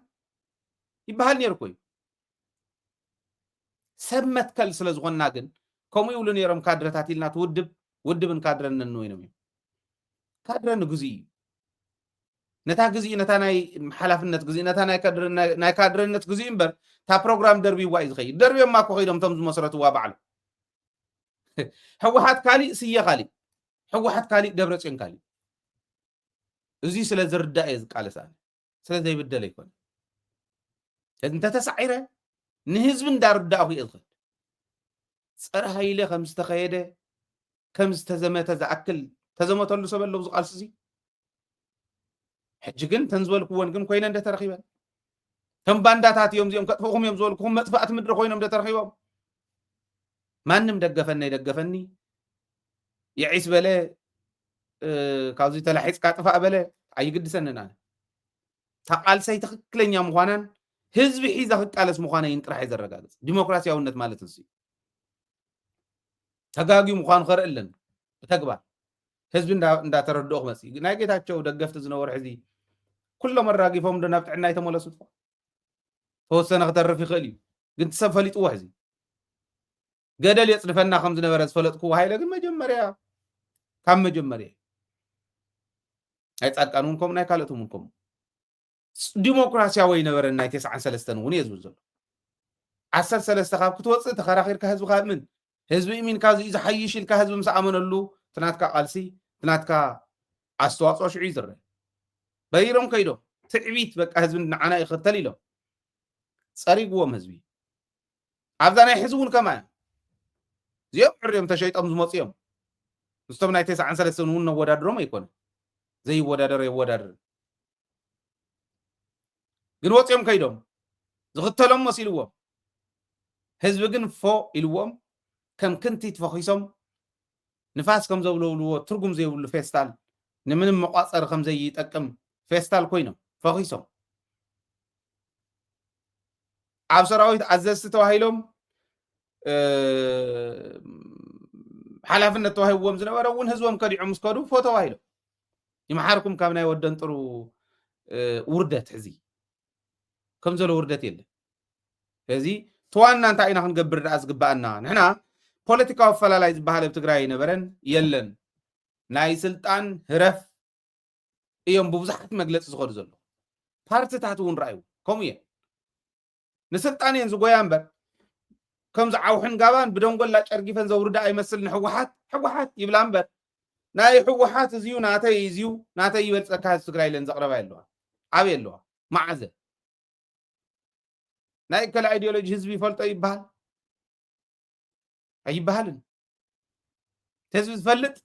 ይበሃል ነይሩ እኮ እዩ ሰብ መትከል ስለ ዝኾንና ግን ከምኡ ይብሉ ነይሮም ካድረታት ኢልና ውድብን ካድረን ንንወይኖም እዮም ካድረ ንግዚ እዩ ነታ ግዚ ነታ ናይ ሓላፍነት ግዚ ነታ ናይ ካድረነት ግዚ እምበር እታ ፕሮግራም ደርቢዋ እዩ ዝኸይድ ደርቢዮማ እኮ ከይዶም እቶም ዝመሰረትዋ ባዕሉ ሕወሓት ካሊእ ስየ ካሊእ ሕወሓት ካሊእ ደብረፅዮን ካሊእ እዚ ስለ ዝርዳእ እየ ዝቃለሳኒ ስለ ዘይብደለ ይኮነ እንተተሳዒረ ንህዝቢ እንዳርዳእኹ እየ ዝኽእል ፀረ ሃይለ ከም ዝተኸየደ ከም ዝተዘመተ ዝኣክል ተዘመተሉ ሰብ ኣለዉ ዝቃልሲ እዚ ሕጂ ግን ተንዝበልክዎን ግን ኮይነ እንደተረኺበን ከም ባንዳታት እዮም እዚኦም ከጥፍኹም እዮም ዝበልክኹም መጥፋእቲ ምድሪ ኮይኖም እንደተረኺቦም ማንም ደገፈኒ የዒስ በለ ካብዚ ተላሒፅካ ጥፋእ በለ ኣይግድሰንን ኣነ ተቃልሰይ ትክክለኛ ምዃናን ህዝቢ ሒዛ ክቃለስ ምዃነ ይንጥራሕ የዘረጋግፅ ዲሞክራሲያውነት ማለት ንሱ ተጋጊዩ ምዃኑ ከርኢ ኣለና ብተግባር ህዝቢ እንዳተረድኦ ክመፅእ ናይ ጌታቸው ደገፍቲ ዝነበሩ ሕዚ ኩሎም ኣራጊፎም ዶ ናብ ጥዕና የተመለሱ ተወሰነ ክተርፍ ይኽእል እዩ ግን ትሰብ ፈሊጥዎ ሕዚ ገደል የፅድፈና ከም ዝነበረ ዝፈለጥኩ ሃይለ ግን መጀመርያ ካብ መጀመርያ ኣይፃድቃን እውን ከምኡ ናይ ካልኦት እውን ከምኡ ዲሞክራሲያዊ ነበረ ናይ 93 እውን እየ ዝብል ዘሎ 13 ካብ ክትወፅእ ተኸራኺርካ ህዝብካ ምን ህዝቢ ኢሚን ካዚ ዝሓይሽ ኢልካ ህዝቢ ምስ ኣመነሉ ትናትካ ቃልሲ ትናትካ ኣስተዋፅኦ ሽዑ ይዝረ በይሮም ከይዶም ትዕቢት በቃ ህዝቢ ንዓና ይኽተል ኢሎም ፀሪግዎም ህዝቢ ኣብዛ ናይ ሕዚ እውን ከማ እዚኦም ዕርዮም ተሸይጦም ዝመፁ እዮም ምስቶም ናይ 93 እውን ነወዳድሮም ኣይኮነ ዘይወዳደር የወዳደር ግን ወፅኦም ከይዶም ዝኽተሎም መሲልዎም ህዝቢ ግን ፎ ኢልዎም ከም ክንቲት ፈኺሶም ንፋስ ከም ዘብለውልዎ ትርጉም ዘይብሉ ፌስታል ንምንም መቋፀሪ ከም ዘይጠቅም ፌስታል ኮይኖም ፈኺሶም ኣብ ሰራዊት ኣዘዝቲ ተባሂሎም ሓላፍነት ተዋሂብዎም ዝነበረ እውን ህዝቦም ከዲዖም ምስ ከዱ ፎ ተባሂሎም ይመሓርኩም ካብ ናይ ወደን ጥሩ ውርደት ሕዚ ከም ዘሎ ውርደት የለን እዚ ተዋና እንታይ ኢና ክንገብር ዳኣ ዝግባአና ንሕና ፖለቲካዊ ኣፈላላይ ዝበሃል ኣብ ትግራይ ነበረን የለን ናይ ስልጣን ህረፍ እዮም ብብዙሓት መግለፂ ዝኸዱ ዘሎ ፓርቲታት እውን ረኣዩ ከምኡ እየን ንስልጣን እየን ዝጎያ እምበር ከምዚ ዓውሕን ጋባን ብደንጎላ ጨርጊፈን ዘውርዳ ኣይመስል ንሕወሓት ሕወሓት ይብላ እምበር ናይ ሕወሓት እዝዩ ናተይ እዝዩ ናተይ ይበልፀካ ህዝቢ ትግራይ ኢለን ዘቕረባ ኣለዋ ዓብይ ኣለዋ ማዓዘ ናይ ከላ ኢዲዮሎጂ ህዝቢ ይፈልጦ ይበሃል ኣይበሃልን ህዝቢ ዝፈልጥ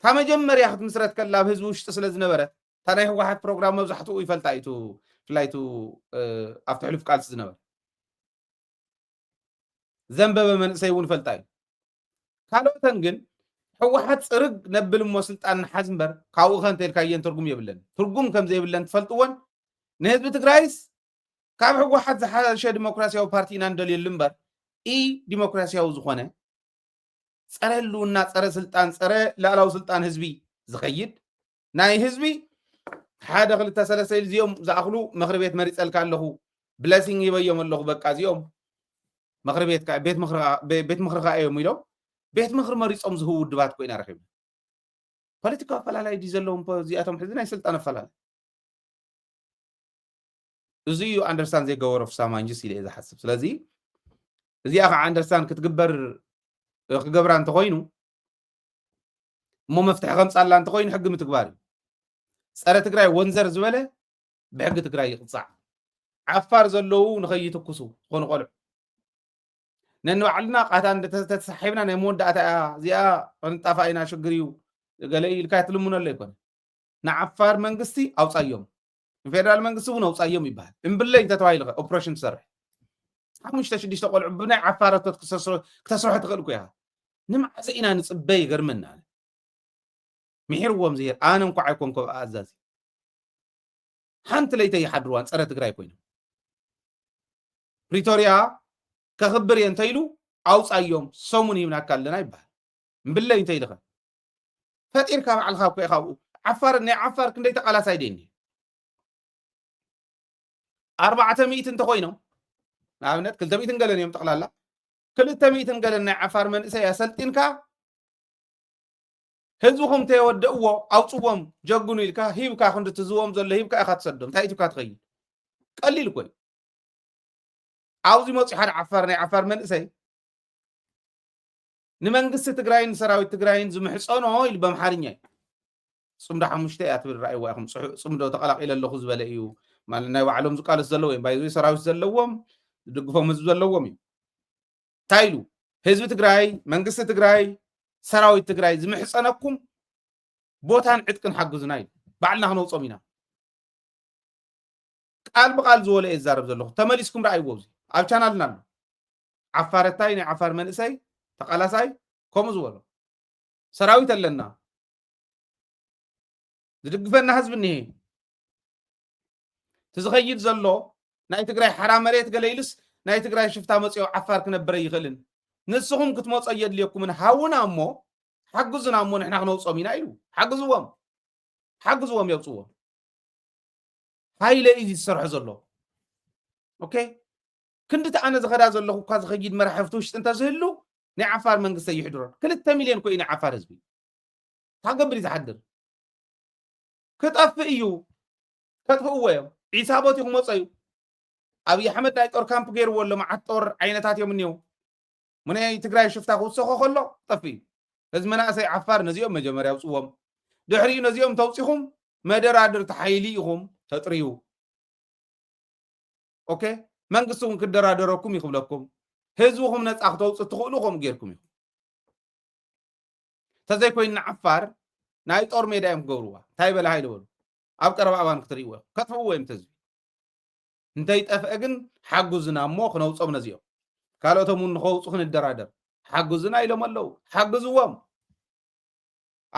تا مجمر ياخذ مسرت كلا بهزب وشت سلا زنبره تا هو واحد بروجرام مبزحته يفلطايتو فلايتو افتحلف قال زنبر ذنب بمن سيون فلطاي كالوتن جن هو واحد صرق نبل مسلطان حزمبر كاو خنتل كاين ترجم يبلن ترجم كم زي بلن تفلطون نهزب تግራይስ ካብ ህወሓት ዝሓሸ ዲሞክራሲያዊ ፓርቲ ኢና እንደል የልምበር ዲሞክራሲያዊ ዝኾነ ፀረሉና ፀረ ስልጣን ፀረ ላዕላዊ ስልጣን ህዝቢ ዝኸይድ ናይ ህዝቢ ሓደ ክልተ ሰለስተ እዚኦም ዝኣኽሉ ምክሪ ቤት መሪፀልካ ኣለኹ ብለሲንግ ይበዮም ኣለኹ በቃ እዚኦም ምክሪ ቤት ቤት ምክሪ ካዮም ኢሎም ቤት ምክሪ መሪፆም ዝህቡ ውድባት ኮይና ረኺብና ፖለቲካ ኣፈላላይ ዲ ዘለዎም እዚኣቶም ሕዚ ናይ ስልጣን ኣፈላላይ እዚዩ ኣንደርስታንድ ዘይገበሮ ፍሳማ እንጂ ኢለ ዝሓስብ ስለዚ እዚኣ ከዓ ኣንደርስታንድ ክትግበር ክገብራ እንተኮይኑ እሞ መፍትሒ ከምፃላ እንተኮይኑ ሕጊ ምትግባር እዩ ፀረ ትግራይ ወንዘር ዝበለ ብሕጊ ትግራይ ይቕፃዕ ዓፋር ዘለዉ ንኸይትኩሱ ዝኾኑ ቆልዑ ነንባዕልና ቃታ እንደተተሳሒብና ናይ መወዳእታ እዚኣ ቅንጣፋ ኢና ሽግር እዩ ገለ ኢልካ ትልሙን ኣሎ ይኮነ ንዓፋር መንግስቲ ኣውፃዮም ፌደራል መንግስቲ እውን ኣውፃዮም ይበሃል እምብለይ እንተተባሂሉ ኦፕሬሽን ትሰርሕ ሓሙሽተ ሽዱሽተ ቆልዑ ብናይ ዓፋረቶት ክተስርሑ ትኽእል እኮ ኢኻ ንምዓዘ ኢና ንፅበ ይገርመና ምሒርዎም ዝሄር ኣነ እንኳ ኣይኮንኮ ኣዛዚ ሓንቲ ለይተ ይሓድርዋን ፀረ ትግራይ ኮይኖም ፕሪቶሪያ ከኽብር እየ እንተኢሉ ኣውፃዮም ሰሙን ይብናካ ኣለና ይበሃል እምብለይ እንተኢልኸ ፈጢርካ ባዕልካ እኮ ኢኻ ዓፋር ናይ ዓፋር ክንደይ ተቃላሳይ ደኒ 400 እንተኮይኖም ንኣብነት 200 ገለን እዮም ጠቕላላ 200 ገለን ናይ ዓፋር መንእሰይ ኣሰልጢንካ ህዝብኩም ተወደእዎ ኣውፅዎም ጀግኑ ኢልካ ሂብካ ክንዲ ትዝዎም ዘሎ ሂብካ ኢኻ ትሰዶም እንታይ ኢትካ ትኸይድ ቀሊል ኮይ ኣብዚ መፅኡ ሓደ ዓፋር ናይ ዓፋር መንእሰይ ንመንግስቲ ትግራይን ሰራዊት ትግራይን ዝምሕፀኖ ኢሉ በምሓርኛ ፅምዶ ሓሙሽተ እያ ትብል ራእይዋ ኢኹም ፅምዶ ተቐላቂለ ኣለኹ ዝበለ እዩ ማለት ናይ ባዕሎም ዝቃልስ ዘለዎ እዮም ባይዞ ሰራዊት ዘለዎም ዝድግፎም ህዝቢ ዘለዎም እዩ ታይሉ ህዝቢ ትግራይ መንግስቲ ትግራይ ሰራዊት ትግራይ ዝምሕፀነኩም ቦታን ዕጥቅን ሓግዙና ኢሉ ባዕልና ክንወፆም ኢና ቃል ብቃል ዝበለ እየ ዝዛረብ ዘለኹ ተመሊስኩም ረኣይዎ እዚ ኣብ ቻናልና ኣሎ ዓፋረታይ ናይ ዓፋር መንእሰይ ተቃላሳይ ከምኡ ዝበሎ ሰራዊት ኣለና ዝድግፈና ህዝቢ እኒሄ تزخيد زلو ناي تግራይ حرا مريت ገለይልስ ናይ ትግራይ ሽፍታ መጽዮ ዓፋር ክነብረ ይኽልን ንስኹም ክትመጽ የድልየኩምን ሃውና እሞ ሓግዙና እሞ ንሕና ክንወጾም ኢና ኢሉ ሓግዝዎም የውፅዎም ሃይለ ኢዚ ዝሰርሑ ዘሎ ኦኬ ክንዲ ተኣነ ዝኸዳ ዘለኹ እኳ ዝኸይድ መራሕፍቲ ውሽጢ እንተዝህሉ ናይ ዓፋር መንግስቲ ይሕድሮን 2 ሚልዮን ኮይኑ ዓፋር ህዝቢ ታገብር ይዝሓድር ክጠፍእ እዩ ከጥፍእዎ እዮም عيسابات يوم مصيو أبي أحمد نايت أور كامب غير ولا مع الطور عينتات يوم اليوم مني تግራي شفتا كوسخو خلو طفي از مناسي عفار نزيوم مجمريا وصوم دحري نزيوم توصيهم مدرادر تحيليهم تطريو اوكي منقصون كدرادركم يخبلكم هزوهم نصاخ توص تخلوهم غيركم تزي كوين عفار ناي طور ميدا يم غوروا تاي بلا هاي دول اب قرب ابان كتريوا كتفو ويم تزي انتي طفئ حغزنا مو خنوصم نزيو ካልኦቶም ንኸውፁ ክንደራደር ሓግዙና ኢሎም ኣለው ሓግዝዎም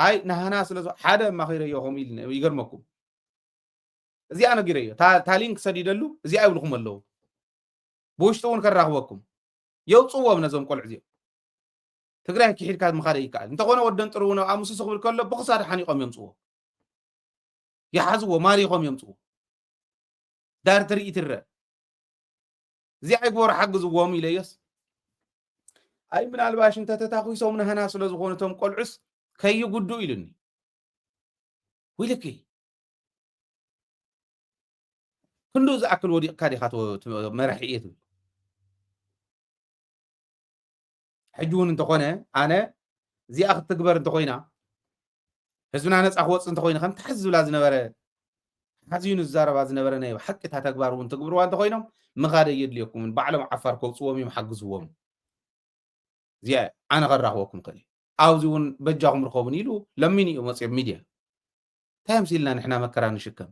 ኣይ ናህና ስለዚ ሓደ ማኺረዮኹም ኢል ይገርመኩም እዚኣ ነጊረዮ ታሊንክ ሰዲደሉ እዚኣ ይብልኩም ኣለው ብውሽጡ እውን ከራኽበኩም የውፅዎም ነዞም ቆልዑ እዚኦም ትግራይ ክሒድካ ምኻደ ይከኣል እንተኾነ ወደን ጥሩ ነው ኣምስሱ ክብል ከሎ ብክሳድ ሓኒቆም የምፅዎ ይሓዝዎ ማሪኾም የምፅዎ ዳር ትርኢት ይረአ زي عقبور حق زوام إليس أي من الباش أنت تتاخي سو من هنا سلا زخونتهم قلعس كي يقدو إلني ويلكي كندوز أكل ودي كاري خاتو مرحيته حجون انت خونا أنا زي أخذ تكبر انت خوينا حزبنا ناس أخوات انت خوينا خم تحزب لازم نبره حزين الزارة لازم نبره نيو حقتها تكبر وانت تكبر وانت خوينهم مخارج يدليكم من بعلم عفار كوصوم يمحجزوهم زي انا غراهوكم قليل عاوزون بجاهم رخوبن يلو لميني مصيب ميديا تمثيلنا نحنا مكران شكم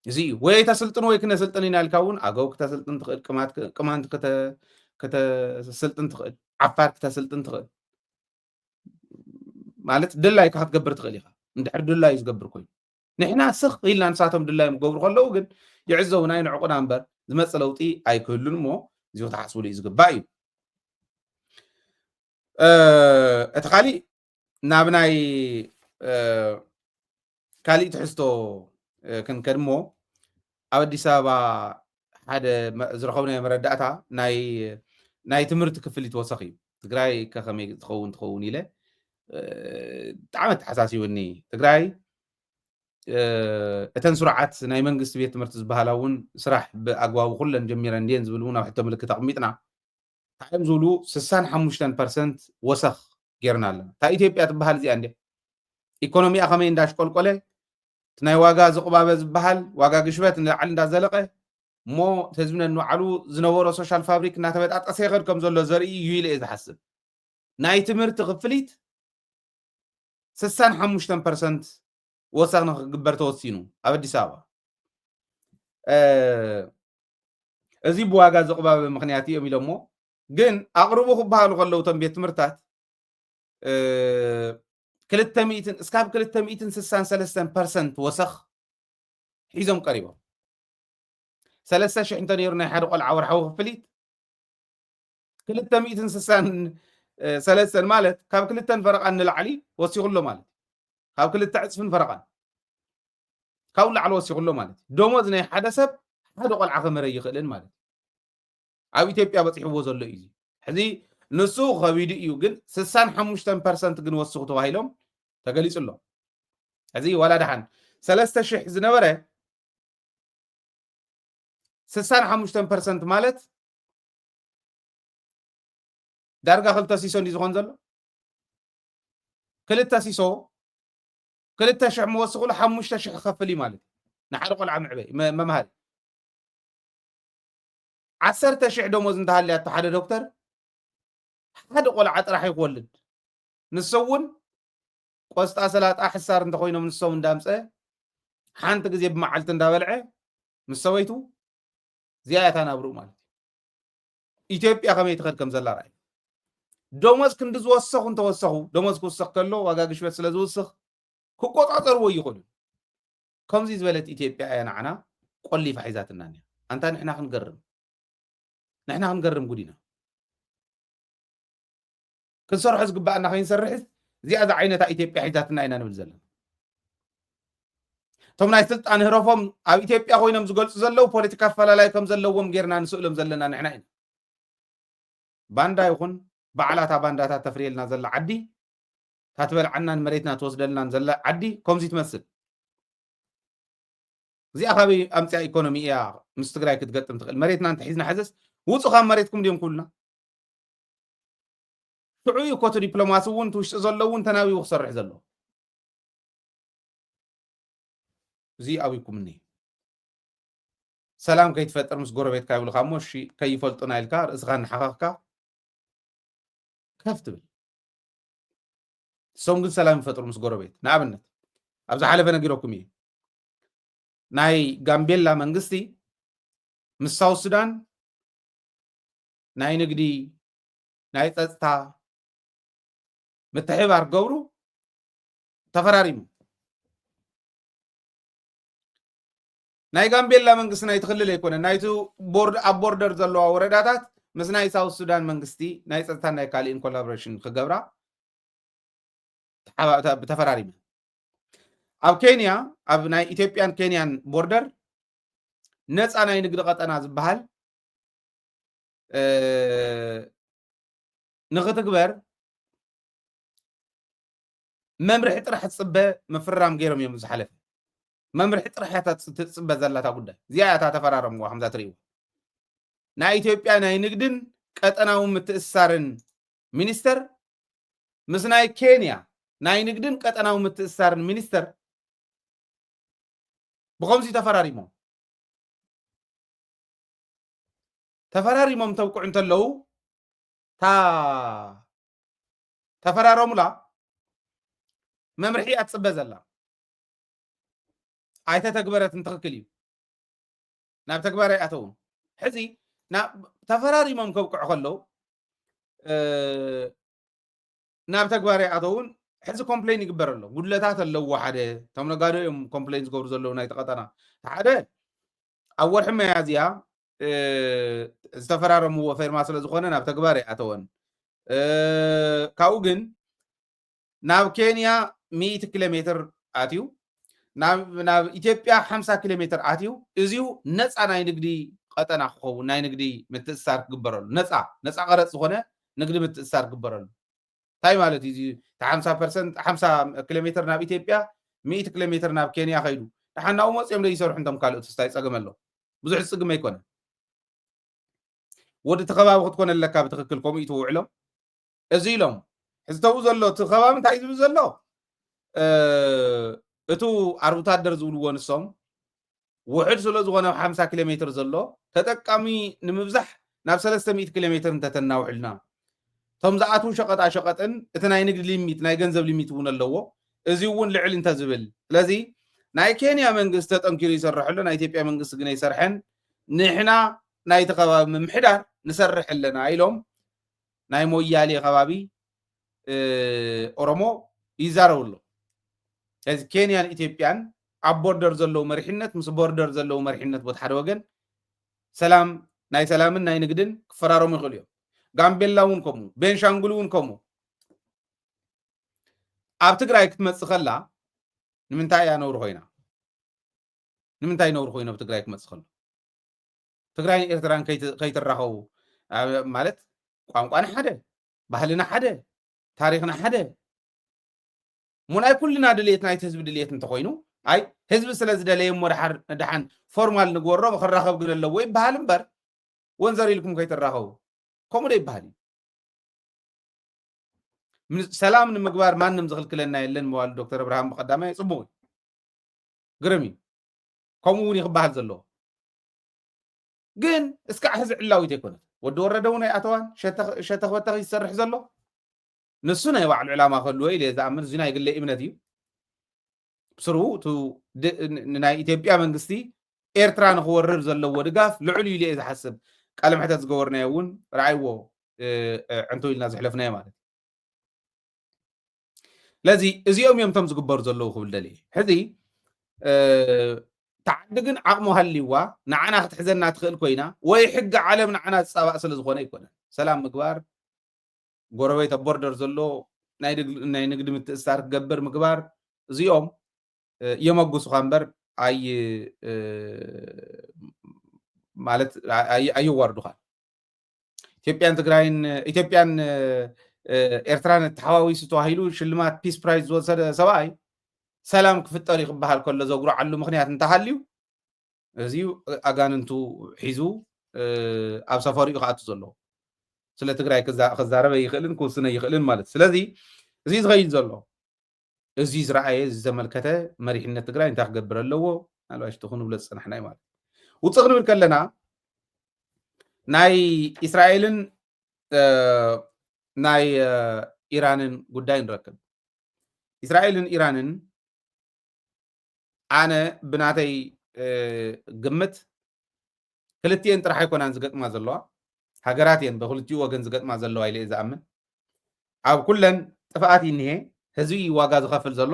زي وي تسلطن وي كنا سلطنينا الكون اغوك تسلطن تخد كمان كتا سلطن تخد عفار تسلطن تخد مالت دلاي كتغبر تخليها ندحر دلاي يزغبر كوي نحنا سخ إلا نساتهم دلاي مقبر خلو قد يعزونا ينعقنا نبر زمص لوطي اي كلن مو زيو تحسبوا لي زغباي اتخالي نابناي كالي تحستو كنكدمو ابدي سابا حدا زرخونا مرداتا ناي تمرت كفلي توسخي تግራይ كخمي تخون إله تعمت حساسي وني تግራይ እተን ስርዓት ናይ መንግስቲ ቤት ትምህርቲ ዝበሃላውን ስራሕ ብኣግባቡ ኩለን ጀሚረን እንዴን ዝብሉና ሕቶ ምልክት ኣቕሚጥና ታይም ዝብሉ 65% ወሰኽ ጌርና ኣለና እታ ኢትዮጵያ ትበሃል እዚኣ እንዴ ኢኮኖሚኣ ከመይ እንዳሽቆልቆለ እቲ ናይ ዋጋ ዝቕባበ ዝበሃል ዋጋ ግሽበት ንላዕሊ እንዳዘለቐ እሞ ህዝብና ንባዕሉ ዝነበሮ ሶሻል ፋብሪክ እናተበጣጠሰ ይኸድ ከም ዘሎ ዘርኢ እዩ ኢለ እየ ዝሓስብ ናይ ትምህርቲ ክፍሊት 65% وصلنا قبر توسينو أبدي سابا أزي بواجا زقبا بمخنياتي يومي لمو جن أقربو خبها لغلو تنبيت مرتات كل التميتن اسكاب كل التميتن 63% وسخ حيزم قريبا 3 شيء انت نيرنا حرق العور حو فليت كل التميتن 63 مالت كاب كل التنفرق عن العلي وسيغ له مالت كاب كل التعصفن فرقان كاول على وسيغ له مالت دومز ني حدا سب حدا قلعه خمري يخلن مالت ابي ايثيوبيا بصيحو زلو ايزي حزي نسو خبيد እዩ ግን 65% ግን ወስኹ ተባሂሎም ተገሊጽሎ حزي ولا دحن 3000 ዝነበረ 65% ማለት ዳርጋ ክልተ ሲሶ እንዲ ዝኾን ዘሎ ክልተ ሲሶ 2000 መወስኹሉ 5000 ከፍሊ ማለት ንሓደ ቆልዓ ምዕበይ መምሃሪ 10000 ደሞዝ እንተሃልያ ሓደ ዶክተር ሓደ ቆልዓ ጥራሕ ይወልድ ንሰውን ቆስጣ ሰላጣ ሕሳር እንተኮይኖም ንሰው እንዳምፀ ሓንቲ ግዜ ብመዓልቲ እንዳበልዐ ምሰወይቱ زيادة نابرو مالتي إثيوبيا كم يتخد كم زلا رأي دومس كندز وسخ أنت وسخو دومس كوسخ كله واجاكش بس لازم وسخ كوكوت عطر ويقول كم زي زبالة إثيوبيا أنا عنا قل لي في حيزات النانية أنت نحنا خنقرم نحنا خنقرم قدينا كنصرح حزق بقى أنا خين سرح زيادة عينة إثيوبيا حيزات النانية نبزلنا ቶም ናይ ስልጣን ህረፎም ኣብ ኢትዮጵያ ኮይኖም ዝገልጹ ዘለው ፖለቲካ ፈላላይ ከም ዘለዎም ጌርና ንስእሎም ዘለና ንሕና ኢና ባንዳ ይኹን በዓላታ ባንዳታት ተፍሪየልና ዘላ ዓዲ ታትበልዓናን መሬትና ትወስደልናን ዘላ ዓዲ ከምዚ ትመስል እዚኣ ካበይ ኣምፅያ ኢኮኖሚ እያ ምስ ትግራይ ክትገጥም ትኽእል መሬትና እንተሒዝና ሕዘስ ውፁ ካብ መሬትኩም ድዮም ኩልና ሽዑ ኮቱ ዲፕሎማሲ እውን ትውሽጢ ዘሎ እውን ተናቢቡ ክሰርሕ ዘሎ እዚ ኣብይኩም እኒ ሰላም ከይትፈጥር ምስ ጎረቤትካ ይብልካ እሞ እሺ ከይፈልጡና ኢልካ ርእስኻ ንሓኸኽካ ከፍ ትብል እሶም ግን ሰላም ይፈጥሩ ምስ ጎረቤት ንኣብነት ኣብ ዝሓለፈ ነጊረኩም እየ ናይ ጋምቤላ መንግስቲ ምስ ሳውት ሱዳን ናይ ንግዲ ናይ ፀጥታ ምትሕብባር ገብሩ ተፈራሪሙ ናይ ጋምቤላ መንግስቲ ናይ ትክልል ኣይኮነን ናይቲ ኣብ ቦርደር ዘለዋ ወረዳታት ምስ ናይ ሳውት ሱዳን መንግስቲ ናይ ፀጥታ ናይ ካልእን ኮላቦሬሽን ክገብራ ተፈራሪሙ ኣብ ኬንያ ኣብ ናይ ኢትዮጵያን ኬንያን ቦርደር ነፃ ናይ ንግዲ ቀጠና ዝበሃል ንኽትግበር መምርሒ ጥራሕ ትፅበ ምፍራም ገይሮም እዮም ዝሓለፈ መምርሒ ጥራሕ ትፅበ ዘላታ ጉዳይ እዚኣ እታ ተፈራረምዋ ከምዛ ትርእይዎ ናይ ኢትዮጵያ ናይ ንግድን ቀጠናዊ ምትእስሳርን ሚኒስተር ምስ ናይ ኬንያ ናይ ንግድን ቀጠናዊ ምትእስሳርን ሚኒስተር ብኸምዚ ተፈራሪሞም ተውቅዑ እንተለዉ ተፈራረሙላ መምርሒ ኣትፅበ ዘላ ኣይተተግበረት እንትኽክል እዩ ናብ ተግባር ኣይኣተውን ሕዚ ተፈራሪሞም ከውቅዑ ከለዉ ናብ ተግባር ኣይኣተውን ሕዚ ኮምፕሌን ይግበር ኣሎ ጉድለታት ኣለዎ ሓደ እቶም ነጋዶ እዮም ኮምፕሌን ዝገብሩ ዘለዉ ናይ ተቐጠና ሓደ ኣብ ወርሒ መያዝያ ዝተፈራረምዎ ፌርማ ስለ ዝኾነ ናብ ተግባር ኣይኣተወን ካብኡ ግን ናብ ኬንያ 100 ኪሎ ሜትር ኣትዩ ናብ ኢትዮጵያ 50 ኪሎ ሜትር ኣትዩ እዚሁ ነፃ ናይ ንግዲ ቀጠና ክኸውን ናይ ንግዲ ምትእስሳር ክግበረሉ ነፃ ቀረፅ ዝኾነ ንግዲ ምትእስሳር ክግበረሉ እንታይ ማለት እዩ 50 ኪሎ ሜትር ናብ ኢትዮጵያ 100 ኪሎ ሜትር ናብ ኬንያ ኸይዱ ንሓናው መፅኦም ይሰርሑ እንቶም ካልኦት ስታይ ፀገም ኣሎ ብዙሕ ዝፅግም ኣይኮነን ወዲ ተኸባቢ ክትኮነ ኣለካ ብትክክል ከምኡ እዩ ትውዕሎም እዚ ኢሎም ሕዚ ተብኡ ዘሎ እቲ ከባቢ እንታይ ዝብል ዘሎ እቱ ኣርብቶ ኣደር ዝብልዎ ንሶም ውሕድ ስለ ዝኾነ 50 ኪሎ ሜትር ዘሎ ተጠቃሚ ንምብዛሕ ናብ 300 ኪሎ ሜትር እንተተናውዕልና ቶም ዝኣትው ሸቐጣ ሸቐጥን እቲ ናይ ንግዲ ሊሚት ናይ ገንዘብ ሊሚት እውን ኣለዎ እዚ እውን ልዕል እንተዝብል ስለዚ ናይ ኬንያ መንግስቲ ተጠንኪሩ ይሰርሕ ኣሎ ናይ ኢትዮጵያ መንግስቲ ግን ኣይሰርሐን ንሕና ናይቲ ከባቢ ምምሕዳር ንሰርሕ ኣለና ኢሎም ናይ ሞያሌ ከባቢ ኦሮሞ ይዛረቡ ኣሎ እዚ ኬንያን ኢትዮጵያን ኣብ ቦርደር ዘለዉ መሪሕነት ምስ ቦርደር ዘለዉ መሪሕነት ቦታ ሓደ ወገን ሰላም ናይ ሰላምን ናይ ንግድን ክፈራረሙ ይኽእሉ እዮም ጋምቤላ እውን ከምኡ ቤንሻንጉል እውን ከምኡ ኣብ ትግራይ ክትመፅእ ከላ ንምንታይ እያ ነብሩ ኮይና ንምንታይ ነብሩ ኮይኑ ኣብ ትግራይ ክመፅእ ከሎ ትግራይን ኤርትራን ከይትራኸቡ ማለት ቋንቋና ሓደ ባህልና ሓደ ታሪክና ሓደ ሙናይ ኩልና ድልየት ናይቲ ህዝቢ ድልየት እንተኮይኑ ኣይ ህዝቢ ስለ ዝደለየ እሞ ድሓን ፎርማል ንግበሮ ክራኸብ ግን ኣለዎ ይበሃል እምበር ወንዘር ኢልኩም ከይትራኸቡ ከምኡ ዶ ይበሃል ሰላም ንምግባር ማንም ዝኽልክለና የለን ምባሉ ዶክተር እብርሃም ብቀዳማይ ፅቡቅ ግርም እዩ ከምኡ እውን ይክበሃል ዘለዎ ግን እስካዕ ሕዚ ዕላዊት ኣይኮነት ወዲ ወረደ እውን ኣይኣተዋን ሸተኽበተኽ ይሰርሕ ዘሎ ንሱ ናይ ባዕሉ ዕላማ ከልዎ ኢለ ዝኣምን እዚ ናይ ግለ እምነት እዩ ብስሩ ናይ ኢትዮጵያ መንግስቲ ኤርትራ ንክወርር ዘለዎ ድጋፍ ልዕሉ ኢሉ እየ ዝሓስብ ቃለ ምሕተት ዝገበርናዮ እውን ረኣይዎ ዕንቶ ኢልና ዘሕለፍናዮ ማለት ለዚ እዚኦም እዮም ቶም ዝግበሩ ዘለዉ ክብል ደልየ ሕዚ ተዓዲ ግን ዓቕሙ ሃልይዋ ንዓና ክትሕዘና ትኽእል ኮይና ወይ ሕጊ ዓለም ንዓና ዝፀባእ ስለ ዝኾነ ኣይኮነን ሰላም ምግባር ጎረቤት ኣብ ቦርደር ዘሎ ናይ ንግዲ ምትእስሳር ክገብር ምግባር እዚኦም የመጉሱኻ እምበር ማለት ኣይዋርዱኻን ኢትዮጵያን ኤርትራን ተሓዋዊሱ ተባሂሉ ሽልማት ፒስ ፕራይዝ ዝወሰደ ሰብኣይ ሰላም ክፍጠር ይክበሃል ከሎ ዘጉርዓሉ ምክንያት እንተሃልዩ እዚ ኣጋንንቱ ሒዙ ኣብ ሰፈሪኡ ከኣቱ ዘለዎ ስለ ትግራይ ክዛረበ ይኽእልን ክውስነ ይኽእልን ማለት ስለዚ እዚ ዝኸይድ ዘሎ እዚ ዝረኣየ ዝተመልከተ መሪሕነት ትግራይ እንታይ ክገብር ኣለዎ ናልባሽ ትኹን ብሎ ዝፀናሕና እዩ ማለት ውፅእ ክንብል ከለና ናይ እስራኤልን ናይ ኢራንን ጉዳይ ንረክብ እስራኤልን ኢራንን ኣነ ብናተይ ግምት ክልቲአን ጥራሕ ኣይኮናን ዝገጥማ ዘለዋ ሃገራት እየን ብክልቲኡ ወገን ዝገጥማ ዘለዋ ኢለ እየ ዝኣምን ኣብ ኩለን ጥፍኣት እኒሄ ህዝቢ ዋጋ ዝኸፍል ዘሎ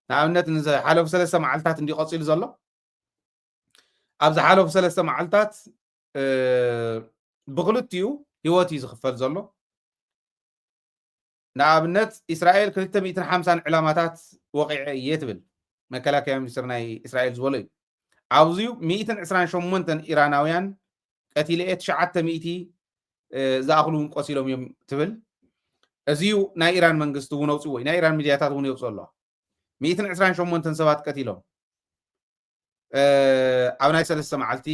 ንኣብነት ንሓለፉ 3 መዓልትታት እንዲቀፂሉ ዘሎ ኣብ ዝሓለፉ 3 መዓልትታት ብክልቲኡ ሂወት እዩ ዝኽፈል ዘሎ ንኣብነት እስራኤል 250 ዕላማታት ወቂዐ እየ ትብል መከላከያ ሚኒስትር ናይ እስራኤል ዝበሎ እዩ ኣብዚኡ 128 ኢራናውያን ቀቲለ 900 ዝኣኽሉ ቆሲሎም እዮም ትብል እዚኡ ናይ ኢራን መንግስቲ እውን ኣውፅዎ ናይ ኢራን ሚድያታት እውን የውፅኦ ኣለዋ 128 ሰባት ቀቲሎም ኣብ ናይ 3 መዓልቲ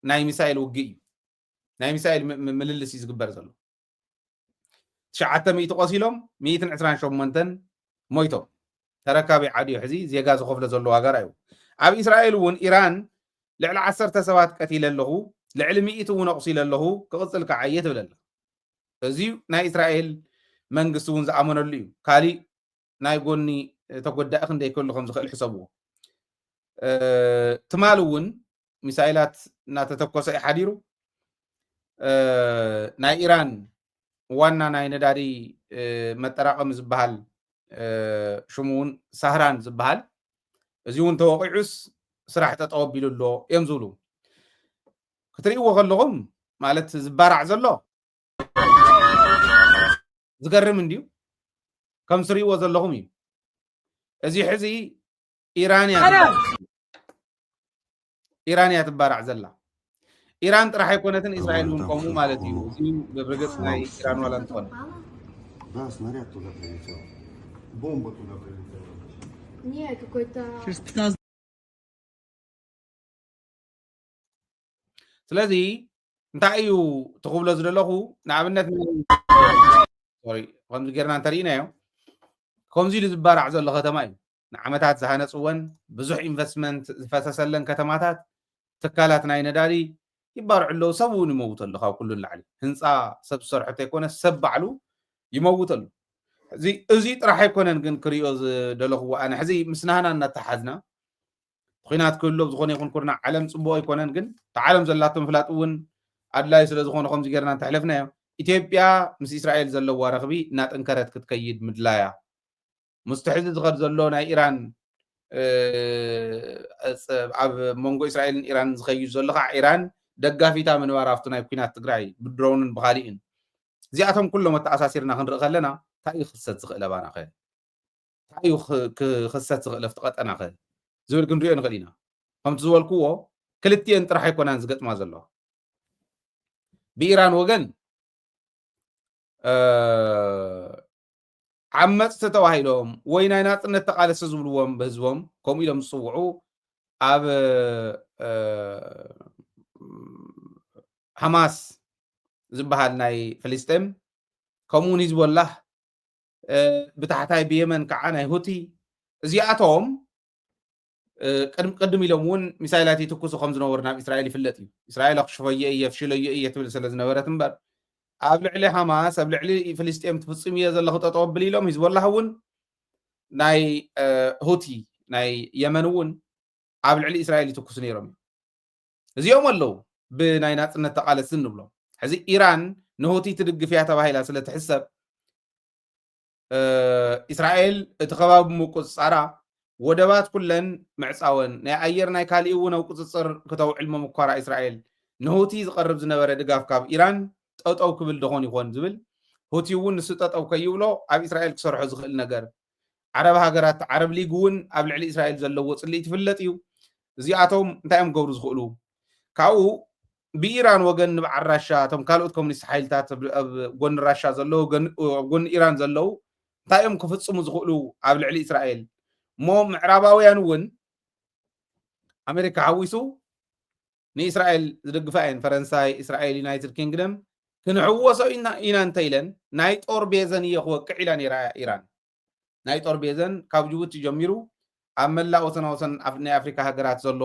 ናይ ሚሳኤል ውግእ እዩ ናይ ሚሳኤል ምልልስ እዩ ዝግበር ዘሎ 900 ቆሲሎም 128 ሞይቶም ተረካቢ ዓድዩ ሕዚ ዜጋ ዝኸፍሎ ዘለዎ ሃገር እዩ ኣብ እስራኤል እውን ኢራን ልዕሊ 10 ሰባት ቀቲለ ኣለኹ ልዕሊ 100 እውን ኣቑሲለ ኣለኹ ክቕፅል ከዓ እየ ትብል ኣላ እዚ ናይ እስራኤል መንግስቲ እውን ዝኣመነሉ እዩ ካሊእ ናይ ጎኒ ተጎዳኢ ክንደይ ከሉ ከም ዝኽእል ሕሰብዎ ትማል እውን ሚሳኤላት እናተተኮሰ ሓዲሩ ናይ ኢራን ዋና ናይ ነዳዲ መጠራቐሚ ዝበሃል ሽሙ እውን ሳህራን ዝበሃል እዚ እውን ተወቂዑስ ስራሕ ጠጠው ኣቢሉ ኣሎ እዮም ዝብሉ ክትርእይዎ ከለኹም ማለት ዝባራዕ ዘሎ ዝገርም እንድዩ ከም ትርእይዎ ዘለኹም እዩ እዚ ሕዚ ኢራን እያ ትባራዕ ዘላ ኢራን ጥራሕ ኣይኮነትን እስራኤል እውን ከምኡ ማለት እዩ እዚ ብርግፅ ናይ ኢራን ዋላ እንትኾነ Да, снаряд туда прилетел. Бомба туда прилетела. Не, какой-то... ስለዚ እንታይ እዩ ትኽብሎ ዝደለኹ ንኣብነት ከምዚ ጌርና እንተሪእናዮ ከምዚ ኢሉ ዝባራዕ ዘሎ ከተማ እዩ ንዓመታት ዝሃነፅወን ብዙሕ ኢንቨስትመንት ዝፈሰሰለን ከተማታት ትካላት ናይ ነዳዲ ይባርዑ ኣለዉ ሰብ እውን ይመውት ኣሎ ካብ ኩሉ ንላዕሊ ህንፃ ሰብ ዝሰርሖ እንተይኮነ ሰብ ባዕሉ ይመውት ኣሎ እዚ ጥራሕ ኣይኮነን ግን ክሪኦ ዝደለኽዎ ኣነ ሕዚ ምስ ናህና እናተሓዝና ኩናት ክህሎ ዝኾነ ይኹን ኩርና ዓለም ፅቡቅ ኣይኮነን ግን ዓለም ዘላቶ ምፍላጥ እውን ኣድላይ ስለ ዝኾነ ከምዚ ጌርና እንተሕለፍናዮ ኢትዮጵያ ምስ እስራኤል ዘለዋ ረኽቢ እናጠንከረት ክትከይድ ምድላያ ምስቲ ሕዚ ዝኸድ ዘሎ ናይ ኢራን ኣብ መንጎ እስራኤልን ኢራን ዝኸይድ ዘሎ ከዓ ኢራን ደጋፊታ ምንባር ኣብቲ ናይ ኩናት ትግራይ ብድሮንን ብካሊእን እዚኣቶም ኩሎም ኣተኣሳሲርና ክንርኢ ከለና እንታይ እዩ ክሰት ዝኽእል ኣባና ኸ እንታይ እዩ ክሰት ዝኽእል ኣብቲ ቀጠና ኸ ዝብል ክንሪኦ ንኽእል ኢና ከምቲ ዝበልክዎ ክልቲአን ጥራሕ ኣይኮናን ዝገጥማ ዘለዋ ብኢራን ወገን ዓመፅቲ ተባሂሎም ወይ ናይ ናፅነት ተቃለሰ ዝብልዎም ብህዝቦም ከምኡ ኢሎም ዝፅውዑ ኣብ ሓማስ ዝበሃል ናይ ፍልስጤም ከምኡውን ሂዝቦላህ ብታሕታይ ብየመን ከዓ ናይ ሁቲ እዚኣቶም ቅድም ኢሎም እውን ሚሳይላት ይትኩሱ ከም ዝነበሩ ናብ እስራኤል ይፍለጥ እዩ እስራኤል ኣክሽፈየ እየ ፍሽለየ እየ ትብል ስለ ዝነበረት እምበር ኣብ ልዕሊ ሓማስ ኣብ ልዕሊ ፍልስጤም ትፍፅም እየ ዘለኹ ጠጠው ኣብል ኢሎም ሂዝቦላህ እውን ናይ ሁቲ ናይ የመን እውን ኣብ ልዕሊ እስራኤል ይትኩሱ ነይሮም እዚኦም ኣለው ብናይ ናፅነት ተቃለሲ ንብሎም ሕዚ ኢራን ንሁቲ ትድግፍ እያ ተባሂላ ስለ ትሕሰብ እስራኤል እቲ ከባቢ ምቁፅፃራ ወደባት ኩለን ምዕፃወን ናይ ኣየር ናይ ካሊእ እውን ኣብ ቁፅፅር ክተውዕል መምኳራ እስራኤል ንሁቲ ዝቐርብ ዝነበረ ድጋፍ ካብ ኢራን ጠጠው ክብል ድኾን ይኾን ዝብል ሁቲ እውን ንሱ ጠጠው ከይብሎ ኣብ እስራኤል ክሰርሖ ዝኽእል ነገር ዓረብ ሃገራት ዓረብ ሊግ እውን ኣብ ልዕሊ እስራኤል ዘለዎ ፅልኢት ይፍለጥ እዩ እዚኣቶም እንታይ እዮም ገብሩ ዝኽእሉ ካብኡ ብኢራን ወገን ንበዓል ራሻ እቶም ካልኦት ኮሙኒስት ሓይልታት ኣብ ጎኒ ራሻ ዘለዉ ጎኒ ኢራን ዘለዉ እንታይ እዮም ክፍፅሙ ዝኽእሉ ኣብ ልዕሊ እስራኤል እሞ ምዕራባውያን እውን ኣሜሪካ ሓዊሱ ንእስራኤል ዝድግፋ እየን ፈረንሳይ እስራኤል ዩናይትድ ኪንግደም ክንዕወሶ ኢና እንተኢለን ናይ ጦር ቤዘን እየ ክወቅዕ ኢላ ነይራ ኢራን ናይ ጦር ቤዘን ካብ ጅቡቲ ጀሚሩ ኣብ መላእ ወሰናወሰን ናይ ኣፍሪካ ሃገራት ዘሎ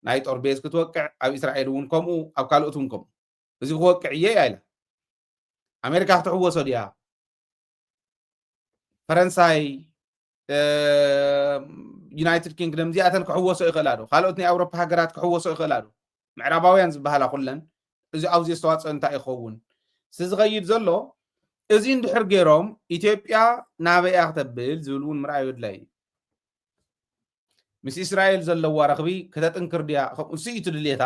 ናይ ጦር ቤዝ ክትወቅዕ ኣብ እስራኤል እውን ከምኡ ኣብ ካልኦት እውን ከምኡ እዚ ክወቅዕ እየ ኢላ ኣሜሪካ ክትዕወሶ ድያ ፈረንሳይ ዩናይትድ ኪንግደም እዚኣተን ክሕወሶ ይኽእላ ዶ ካልኦት ናይ ኣውሮፓ ሃገራት ክሕወሶ ይኽእላ ዶ ምዕራባውያን ዝበሃላ ኩለን እዚ ኣብዚ ዝተዋፅኦ እንታይ ይኸውን ዝኸይድ ዘሎ እዚ እንድሕር ገይሮም ኢትዮጵያ ናበያ ክተብል ዝብል እውን ምርኣይ የድላይ ምስ እስራኤል ዘለዋ ረኽቢ ከተጥንክር ድያ ከምኡስ እዩ ትድልየታ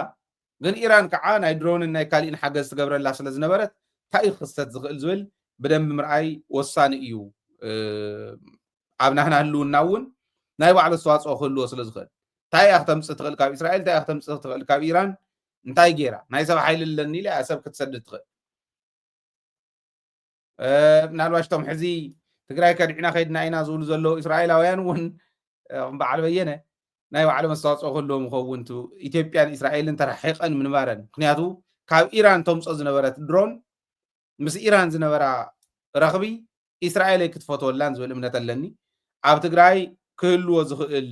ግን ኢራን ከዓ ናይ ድሮንን ናይ ካልእን ሓገዝ ትገብረላ ስለ ዝነበረት እንታይ ክስተት ዝኽእል ዝብል ብደንቢ ምርኣይ ወሳኒ እዩ ኣብ ናህና ህልውና እውን ናይ ባዕሉ ኣስተዋፅኦ ክህልዎ ስለ ዝኽእል እንታይ እያ ክተምፅእ ትኽእል ካብ እስራኤል እንታይ እያ ክተምፅእ ትኽእል ካብ ኢራን እንታይ ጌራ ናይ ሰብ ሓይሊ ኣለኒ ኢላ ሰብ ክትሰድድ ትኽእል ምናልባሽ ቶም ሕዚ ትግራይ ከዲዕና ከይድና ኢና ዝብሉ ዘለዉ እስራኤላውያን እውን በዓል በየነ ናይ ባዕሎም ኣስተዋፅኦ ክህልዎም ይኸውን ኢትዮጵያን እስራኤልን ተራሒቐን ምንባረን ምክንያቱ ካብ ኢራን ተምፆ ዝነበረት ድሮን ምስ ኢራን ዝነበራ ረኽቢ እስራኤል ክትፈትወላን ዝብል እምነት ኣለኒ ኣብ ትግራይ ክህልዎ ዝኽእል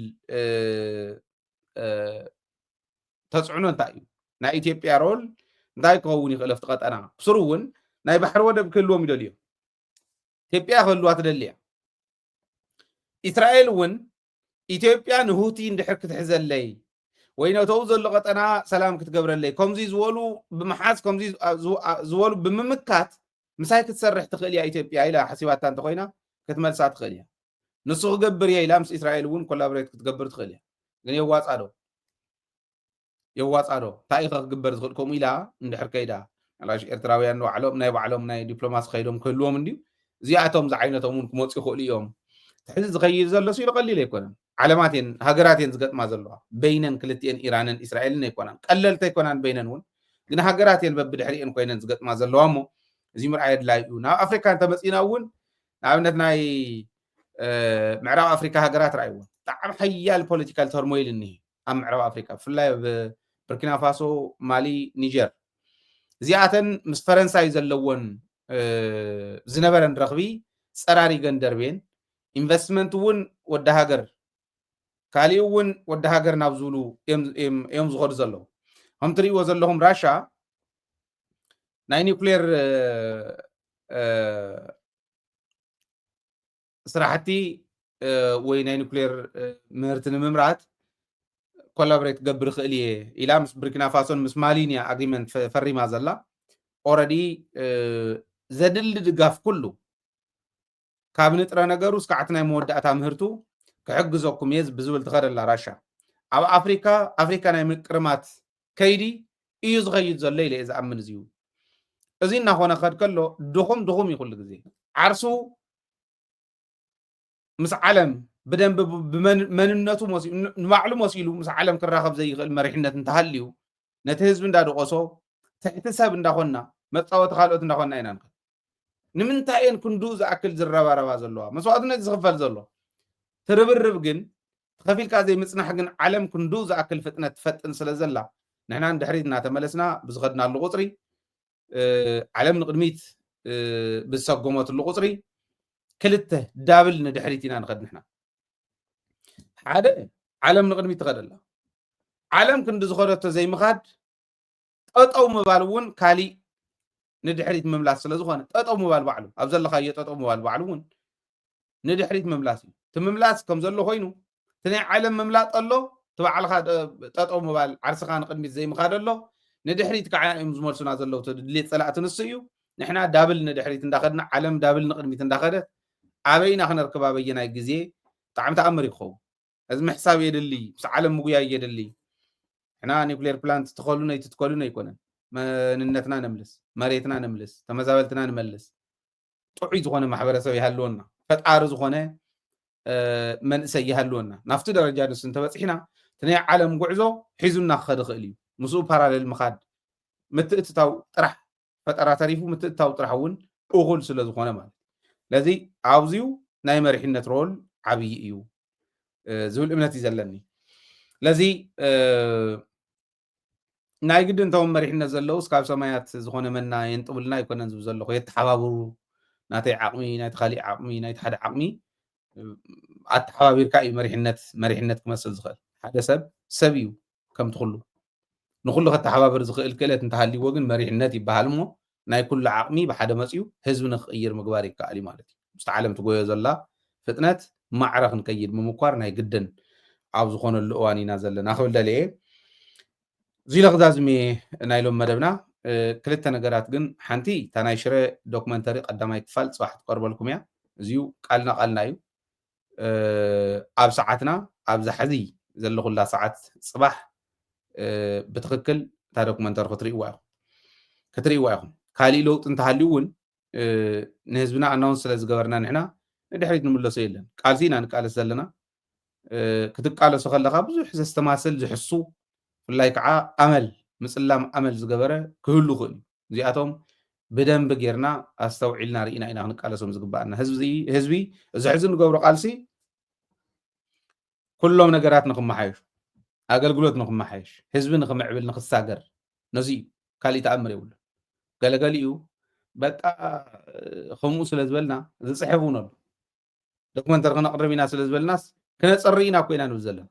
ተፅዕኖ እንታይ እዩ ናይ ኢትዮጵያ ሮል እንታይ ክኸውን ይኽእል ኣብቲ ቀጠና ብስሩ እውን ናይ ባሕሪ ወደብ ክህልዎም ይደልዮም ኢትዮጵያ ክህልዋ ትደልያ እስራኤል እውን ኢትዮጵያ ንሁቲ እንድሕር ክትሕዘለይ ወይ ነተው ዘሎ ቀጠና ሰላም ክትገብረለይ ከምዚ ዝበሉ ብምሓዝ ከምዚ ዝበሉ ብምምካት ምሳይ ክትሰርሕ ትኽእል እያ ኢትዮጵያ ኢላ ሓሲባታ እንተኮይና ክትመልሳ ትኽእል እያ ንሱ ክገብር እየ ኢላ ምስ እስራኤል እውን ኮላቦሬት ክትገብር ትኽእል እያ ግን የዋፃ ዶ እንታይ ኢኻ ክግበር ዝኽእል ከምኡ ኢላ እንድሕር ከይዳ ናላሽ ኤርትራውያን ናይ ባዕሎም ናይ ዲፕሎማሲ ከይዶም ክህልዎም እንድዩ እዚኣቶም ዝዓይነቶም እውን ክመፁ ይኽእሉ እዮም ሕዚ ዝኸይድ ዘሎ ሲሉ ቀሊል ኣይኮነን ዓለማት እየን ሃገራት እየን ዝገጥማ ዘለዋ በይነን ክልቲአን ኢራንን እስራኤልን ኣይኮናን ቀለልቲ ኣይኮናን በይነን እውን ግን ሃገራት እየን በብድሕሪአን ኮይነን ዝገጥማ ዘለዋ እሞ እዚ ምርኣይ ኣድላይ እዩ ናብ ኣፍሪካ እንተመፂና እውን ንኣብነት ናይ ምዕራብ ኣፍሪካ ሃገራት ረኣይዎ ብጣዕሚ ሓያል ፖለቲካል ተርሞይል እኒሄ ኣብ ምዕራብ ኣፍሪካ ብፍላይ ኣብ ቡርኪና ፋሶ ማሊ ኒጀር እዚኣተን ምስ ፈረንሳይ ዘለዎን ዝነበረን ረኽቢ ፀራሪገን ደርቤን ኢንቨስትመንት እውን ወዲ ሃገር ካሊእ እውን ወዲ ሃገር ናብ ዝብሉ እዮም ዝኸዱ ዘለዉ ከም ትሪእዎ ዘለኹም ራሻ ናይ ኒውክሌር ስራሕቲ ወይ ናይ ኒውክሌር ምህርቲ ንምምራት ኮላቦሬት ክገብር ይኽእል እየ ኢላ ምስ ቡርኪና ፋሶን ምስ ማሊንያ ኣግሪመንት ፈሪማ ዘላ ኦረዲ ዘድሊ ድጋፍ ኩሉ ካብ ንጥረ ነገሩ እስካዕቲ ናይ መወዳእታ ምህርቱ ክሕግዘኩም እየ ብዝብል ትኸደላ ራሻ ኣብ ኣፍሪካ ናይ ምቅርማት ከይዲ እዩ ዝኸይድ ዘሎ ኢለ እየ ዝኣምን እዚዩ እዚ እናኾነ ክኸድ ከሎ ድኹም ይኩሉ ግዜ ዓርሱ ምስ ዓለም ብደንብ ብመንነቱ ንባዕሉ መሲሉ ምስ ዓለም ክራኸብ ዘይኽእል መሪሕነት እንተሃልዩ ነቲ ህዝቢ እንዳደቆሶ ትሕቲ ሰብ እንዳኾና መፃወቲ ካልኦት እንዳኾና ኢና ንክእል ንምንታይ እየን ክንዱእ ዝኣክል ዝረባረባ ዘለዋ መስዋዕትነት ዝኽፈል ዘሎ ትርብርብ ግን ተኸፊልካ ዘይምፅናሕ ግን ዓለም ክንዱእ ዝኣክል ፍጥነት ትፈጥን ስለ ዘላ ንሕና ንድሕሪት እናተመለስና ብዝኸድናሉ ቁፅሪ ዓለም ንቅድሚት ብዝሰጎመትሉ ቁፅሪ ክልተ ዳብል ንድሕሪት ኢና ንኸድ ንሕና ሓደ ዓለም ንቅድሚት ትኸደላ ዓለም ክንዲ ዝኸደቶ ዘይምኻድ ጠጠው ምባል እውን ካሊእ ንድሕሪት ምምላስ ስለ ዝኾነ ጠጠው ምባል ባዕሉ ኣብ ዘለኻዮ ጠጠው ምባል ባዕሉ እውን ንድሕሪት ምምላስ እዩ እቲ ምምላስ ከም ዘሎ ኮይኑ እቲ ናይ ዓለም ምምላጥ ኣሎ እቲ ባዕልኻ ጠጠው ምባል ዓርስኻ ንቅድሚት ዘይምኻድ ኣሎ ንድሕሪት ከዓ እዮም ዝመልሱና ዘለው ድሌት ፀላእቲ ንሱ እዩ ንሕና ዳብል ንድሕሪት እንዳኸድና ዓለም ዳብል ንቅድሚት እንዳኸደት ኣበይና ክነርክብ ኣበየናይ ግዜ ብጣዕሚ ተኣምር ይክኸውን እዚ ምሕሳብ የድሊ ምስ ዓለም ምጉያይ የድሊ ሕና ኒውክሌር ፕላንት ትኸሉን ኣይትትከሉን ኣይኮነን መንነትና ነምልስ መሬትና ነምልስ ተመዛበልትና ንመልስ ጥዑይ ዝኾነ ማሕበረሰብ ይሃልወና ፈጣሪ ዝኾነ መንእሰይ ይሃልወና ናብቲ ደረጃ ንሱ እንተበፂሕና እቲ ናይ ዓለም ጉዕዞ ሒዙና ክኸድ ይኽእል እዩ ምስኡ ፓራሌል ምኻድ ምትእትታው ጥራሕ ፈጠራ ተሪፉ ምትእትታው ጥራሕ እውን እኹል ስለ ዝኾነ ማለት ለዚ ኣብዚዩ ናይ መሪሕነት ሮል ዓብይ እዩ ዝብል እምነት እዩ ዘለኒ ለዚ ናይ ግድን እቶም መሪሕነት ዘለውስ ካብ ሰማያት ዝኾነ መና የንጥብልና ኣይኮነን ዝብል ዘለኹ የተሓባብሩ ናተይ ዓቕሚ ናይቲ ካሊእ ዓቕሚ ናይቲ ሓደ ዓቕሚ ኣተሓባቢርካ እዩ መሪሕነት ክመስል ዝኽእል ሓደ ሰብ እዩ ከምቲ ኩሉ ንኩሉ ከተሓባብር ዝኽእል ክእለት እንተሃልይዎ ግን መሪሕነት ይበሃል እሞ ናይ ኩሉ ዓቕሚ ብሓደ መፅኡ ህዝቢ ንክቕይር ምግባር ይከኣል እዩ ማለት እዩ ምስቲ ዓለም ትጎዮ ዘላ ፍጥነት ማዕረ ክንከይድ ምምኳር ናይ ግድን ኣብ ዝኾነሉ እዋን ኢና ዘለና ክብል ደልየ እዚ ለክዛዝሜ ናይ ሎም መደብና ክልተ ነገራት ግን ሓንቲ እታ ናይ ሽረ ዶክመንተሪ ቀዳማይ ክፋል ፅባሕ ትቀርበልኩም እያ እዚኡ ቃልና ቃልና እዩ ኣብ ሰዓትና ኣብዛ ሕዚ ዘለኹላ ሰዓት ፅባሕ ብትክክል እታ ዶክመንተሪ ክትርእይዋ ኢኹም ካሊእ ለውጢ እንተሃልዩ እውን ንህዝብና ኣናውንስ ስለ ዝገበርና ንሕና ንድሕሪት ንምለሶ የለን ቃልሲ ኢና ንቃለስ ዘለና ክትቃለሶ ከለካ ብዙሕ ዘስተማስል ዝሕሱ ብፍላይ ከዓ ኣመል ምፅላም ኣመል ዝገበረ ክህሉ ክእል እዚኣቶም ብደንቢ ጌርና ኣስተውዒልና ርኢና ኢና ክንቃለሶም ዝግባአና ህዝቢ እዚ ሕዚ ንገብሮ ቃልሲ ኩሎም ነገራት ንክመሓየሹ ኣገልግሎት ንክመሓየሽ ህዝቢ ንክምዕብል ንክሳገር ነዚ እዩ ካሊእ ተኣምር የብሉ ገለገሊኡ በቃ ከምኡ ስለ ዝበልና ዝፅሕፍ እውን ኣሎ ዶክመንተሪ ክነቅርብ ኢና ስለ ዝበልናስ ክነፀሪ ኢና ኮይና ንብል ዘለና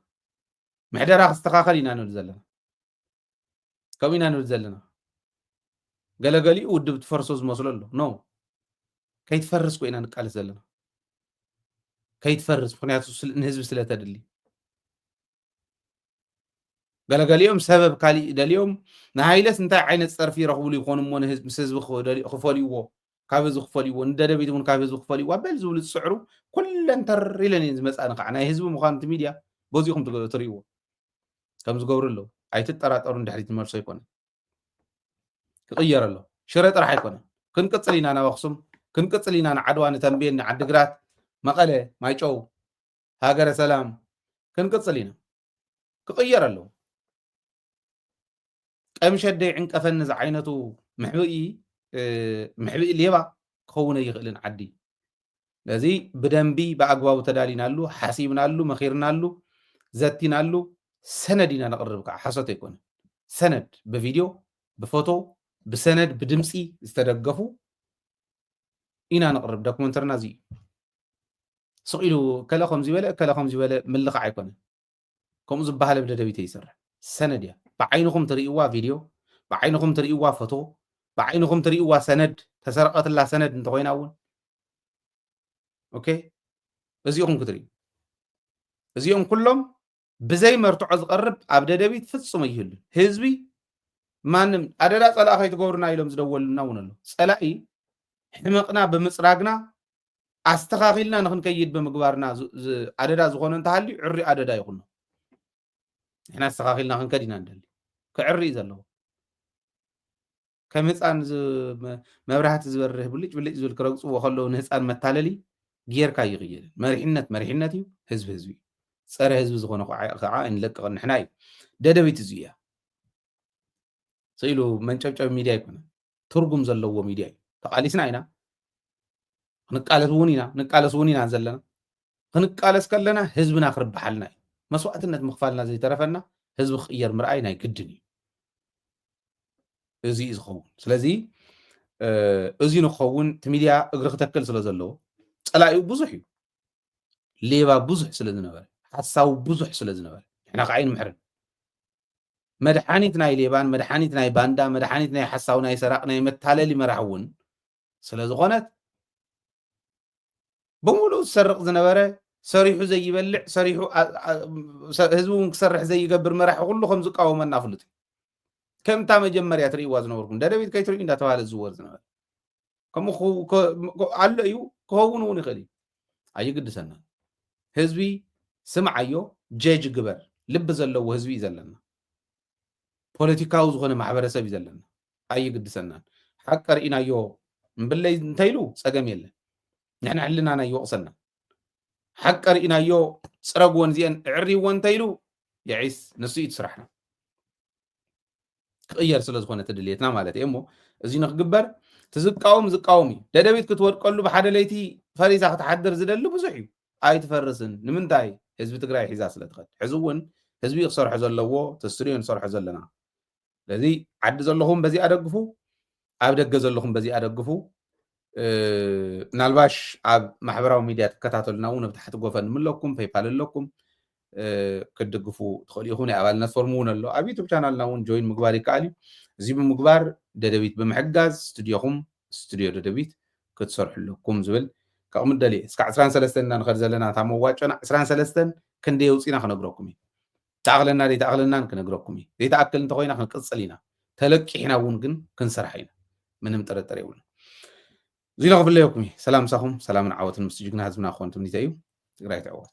ምሕደራ ክስተኻኸል ኢና ንብል ዘለና ከምኡ ኢና ንብል ዘለና ገለገሊኡ ውድብ ትፈርሶ ዝመስሎ ኣሎ ኖ ከይትፈርስ ኮይና ንቃልስ ዘለና ከይትፈርስ ምክንያቱ ንህዝቢ ስለተድሊ ገለገሊኦም ሰበብ ካሊእ ደልዮም ንሃይለስ እንታይ ዓይነት ፀርፊ ይረኽብሉ ይኾኑ እሞ ምስ ህዝቢ ክፈልይዎ ካብ ህዝቢ ክፈልይዎ ንደደቢት እውን ካብ ህዝቢ ክፈልይዎ ኣበል ዝብሉ ዝስዕሩ ኩለን ተር ኢለን እየን ዝመፃ ንካዓ ናይ ህዝቢ ምዃኑ እቲ ሚድያ በዚኹም ትርእይዎ ከም ዝገብሩ ኣለዉ ኣይትጠራጠሩ እንድሕሪት ዝመልሶ ኣይኮነን ክቕየር ኣሎ ሽረ ጥራሕ ኣይኮነን ክንቅፅል ኢና ናብ ኣክሱም ክንቅፅል ኢና ንዓድዋ ንተንቤን ንዓዲግራት መቐለ ማይጨው ሃገረ ሰላም ክንቅፅል ኢና ክቕየር ኣለዉ ቀምሸደይ ዕንቀፈኒ ዚ ዓይነቱ ምሕብኢ ሌባ ክኸውን ኣይኽእልን ዓዲ ስለዚ ብደንቢ ብኣግባቡ ተዳሊናሉ ሓሲብናሉ መኺርናሉ ዘቲናሉ ሰነድ ኢና ነቕርብ ከዓ ሓሶት ኣይኮነን ሰነድ ብቪድዮ ብፎቶ ብሰነድ ብድምፂ ዝተደገፉ ኢና ነቕርብ ዶክመንተርና እዚ ስቂሉ ከለ ከምዚ በለ ምልኻዕ ኣይኮነን ከምኡ ዝበሃለ ብደደቢት ይሰርሕ ሰነድ እያ ብዓይንኹም ትርእይዋ ቪድዮ ብዓይንኹም ትርእይዋ ፎቶ ብዓይንኹም ትርእይዋ ሰነድ ተሰረቐትላ ሰነድ እንተኮይና እውን ኦኬ እዚኦም ክትርእዩ እዚኦም ኩሎም ብዘይ መርትዖ ዝቐርብ ኣብ ደደቢት ፍጹም ኣይህሉን ህዝቢ ማንም ኣደዳ ፀላእ ከይትገብሩና ኢሎም ዝደወሉና እውን ኣሎ ፀላኢ ሕመቕና ብምፅራግና ኣስተኻኺልና ንክንከይድ ብምግባርና ኣደዳ ዝኾነ እንተሃልዩ ዕሪ ኣደዳ ይኹኖ ንሕና ኣስተኻኺልና ክንከድ ኢና ንደሊ ክዕሪ እዩ ዘለዎ ከም ህፃን መብራህቲ ዝበርህ ብልጭ ብልጭ ዝብል ክረግፅዎ ከለዉ ንህፃን መታለሊ ጌርካ ይቕየር መሪሕነት እዩ ህዝቢ እዩ ፀረ ህዝቢ ዝኾነ ከዓ እንለቅቕ ንሕና እዩ ደደቢት እዚ እያ ስኢሉ መንጨብጨብ ሚድያ ኣይኮነን ትርጉም ዘለዎ ሚድያ እዩ ተቃሊስና ኢና ክንቃለስ እውን ኢና ዘለና ክንቃለስ ከለና ህዝብና ክርብሓልና እዩ መስዋዕትነት ምኽፋልና ዘይተረፈና ህዝቢ ክቕየር ምርኣይ ናይ ግድን እዩ እዚ ዝኸውን ስለዚ እዚ ንክኸውን እቲ ሚድያ እግሪ ክተክል ስለ ዘለዎ ፀላኢኡ ብዙሕ እዩ ሌባ ብዙሕ ስለ ዝነበረ ሓሳቡ ብዙሕ ስለ ዝነበረ ንሕና ከዓ ይንምሕርን መድሓኒት ናይ ሌባን መድሓኒት ናይ ባንዳ መድሓኒት ናይ ሓሳቡ ናይ ሰራቕ ናይ መታለሊ መራሒ እውን ስለ ዝኾነት ብምሉእ ዝሰርቕ ዝነበረ ሰሪሑ ዘይበልዕ ሰሪሑ ህዝቢ እውን ክሰርሕ ዘይገብር መራሒ ኩሉ ከም ዝቃወመና ፍሉጥ እዩ ከምታ መጀመርያ ትርእይዋ ዝነበርኩም ደደቢት ከይትርእዩ እንዳተባሃለ ዝዝወር ዝነበረ ከምኡ ኣሎ እዩ ክኸውን እውን ይኽእል እዩ ኣይግድሰና ህዝቢ ስምዓዮ ጀጅ ግበር ልቢ ዘለዎ ህዝቢ እዩ ዘለና ፖለቲካዊ ዝኾነ ማሕበረሰብ እዩ ዘለና ኣይግድሰናን ሓቂ ርኢናዮ እምብለይ እንተይሉ ፀገም የለን ንሕና ሕልናና ይወቕሰና ሓቂ ርኢናዮ ፅረግዎን እዚአን ዕርይዎ እንተይሉ የዒስ ንሱ እዩ ትስራሕና ክቕየር ስለ ዝኾነ ትድልየትና ማለት እየ እሞ እዚ ንክግበር ትዝቃወም ዝቃወም እዩ ደደቢት ክትወድቀሉ ብሓደ ለይቲ ፈሪሳ ክትሓድር ዝደሊ ብዙሕ እዩ ኣይትፈርስን ንምንታይ ህዝቢ ትግራይ ሒዛ ስለ ትኸድ ሕዚ እውን ህዝቢ ክሰርሖ ዘለዎ ተስትሪዮ ንሰርሖ ዘለና ስለዚህ ዓዲ ዘለኹም በዚ ኣደግፉ ኣብ ደገ ዘለኹም በዚ ኣደግፉ ምናልባሽ ኣብ ማሕበራዊ ሚድያ ትከታተሉና እውን ኣብ ታሕቲ ጎፈን ኣለኩም ፔይፓል ኣለኩም ክድግፉ ትኽእሉ ኢኹም ኣባልነት ፎርም እውን ኣሎ ኣብ ዩቱብ ቻናልና እውን ጆይን ምግባር ይከኣል እዩ እዚ ብምግባር ደደቢት ብምሕጋዝ ስቱድዮኹም ስቱድዮ ደደቢት ክትሰርሑ ኣለኩም ዝብል كأمد دليل اسك 13 إننا نخرج لنا ثام واجنا 13 كندي يوصينا خنقرأكم تعقلنا دي تعقلنا كنقرأكم دي تأكل أنت خوينا خنقصلينا تلك إحنا ونقن كنسرحينا من مترتري ولا زين قبل ليكم سلام ساهم سلام عوض المستجقنا هزمنا أخوانتم نتايو قراية عوض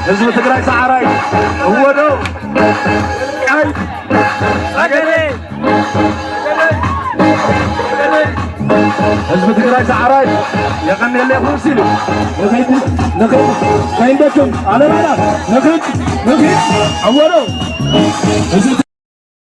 هزم تقرأ سعراي هو دو أي أجري هزم تقرأ سعراي يغني اللي يخلصيني نخيد خيندكم على مالا نخيد هو دو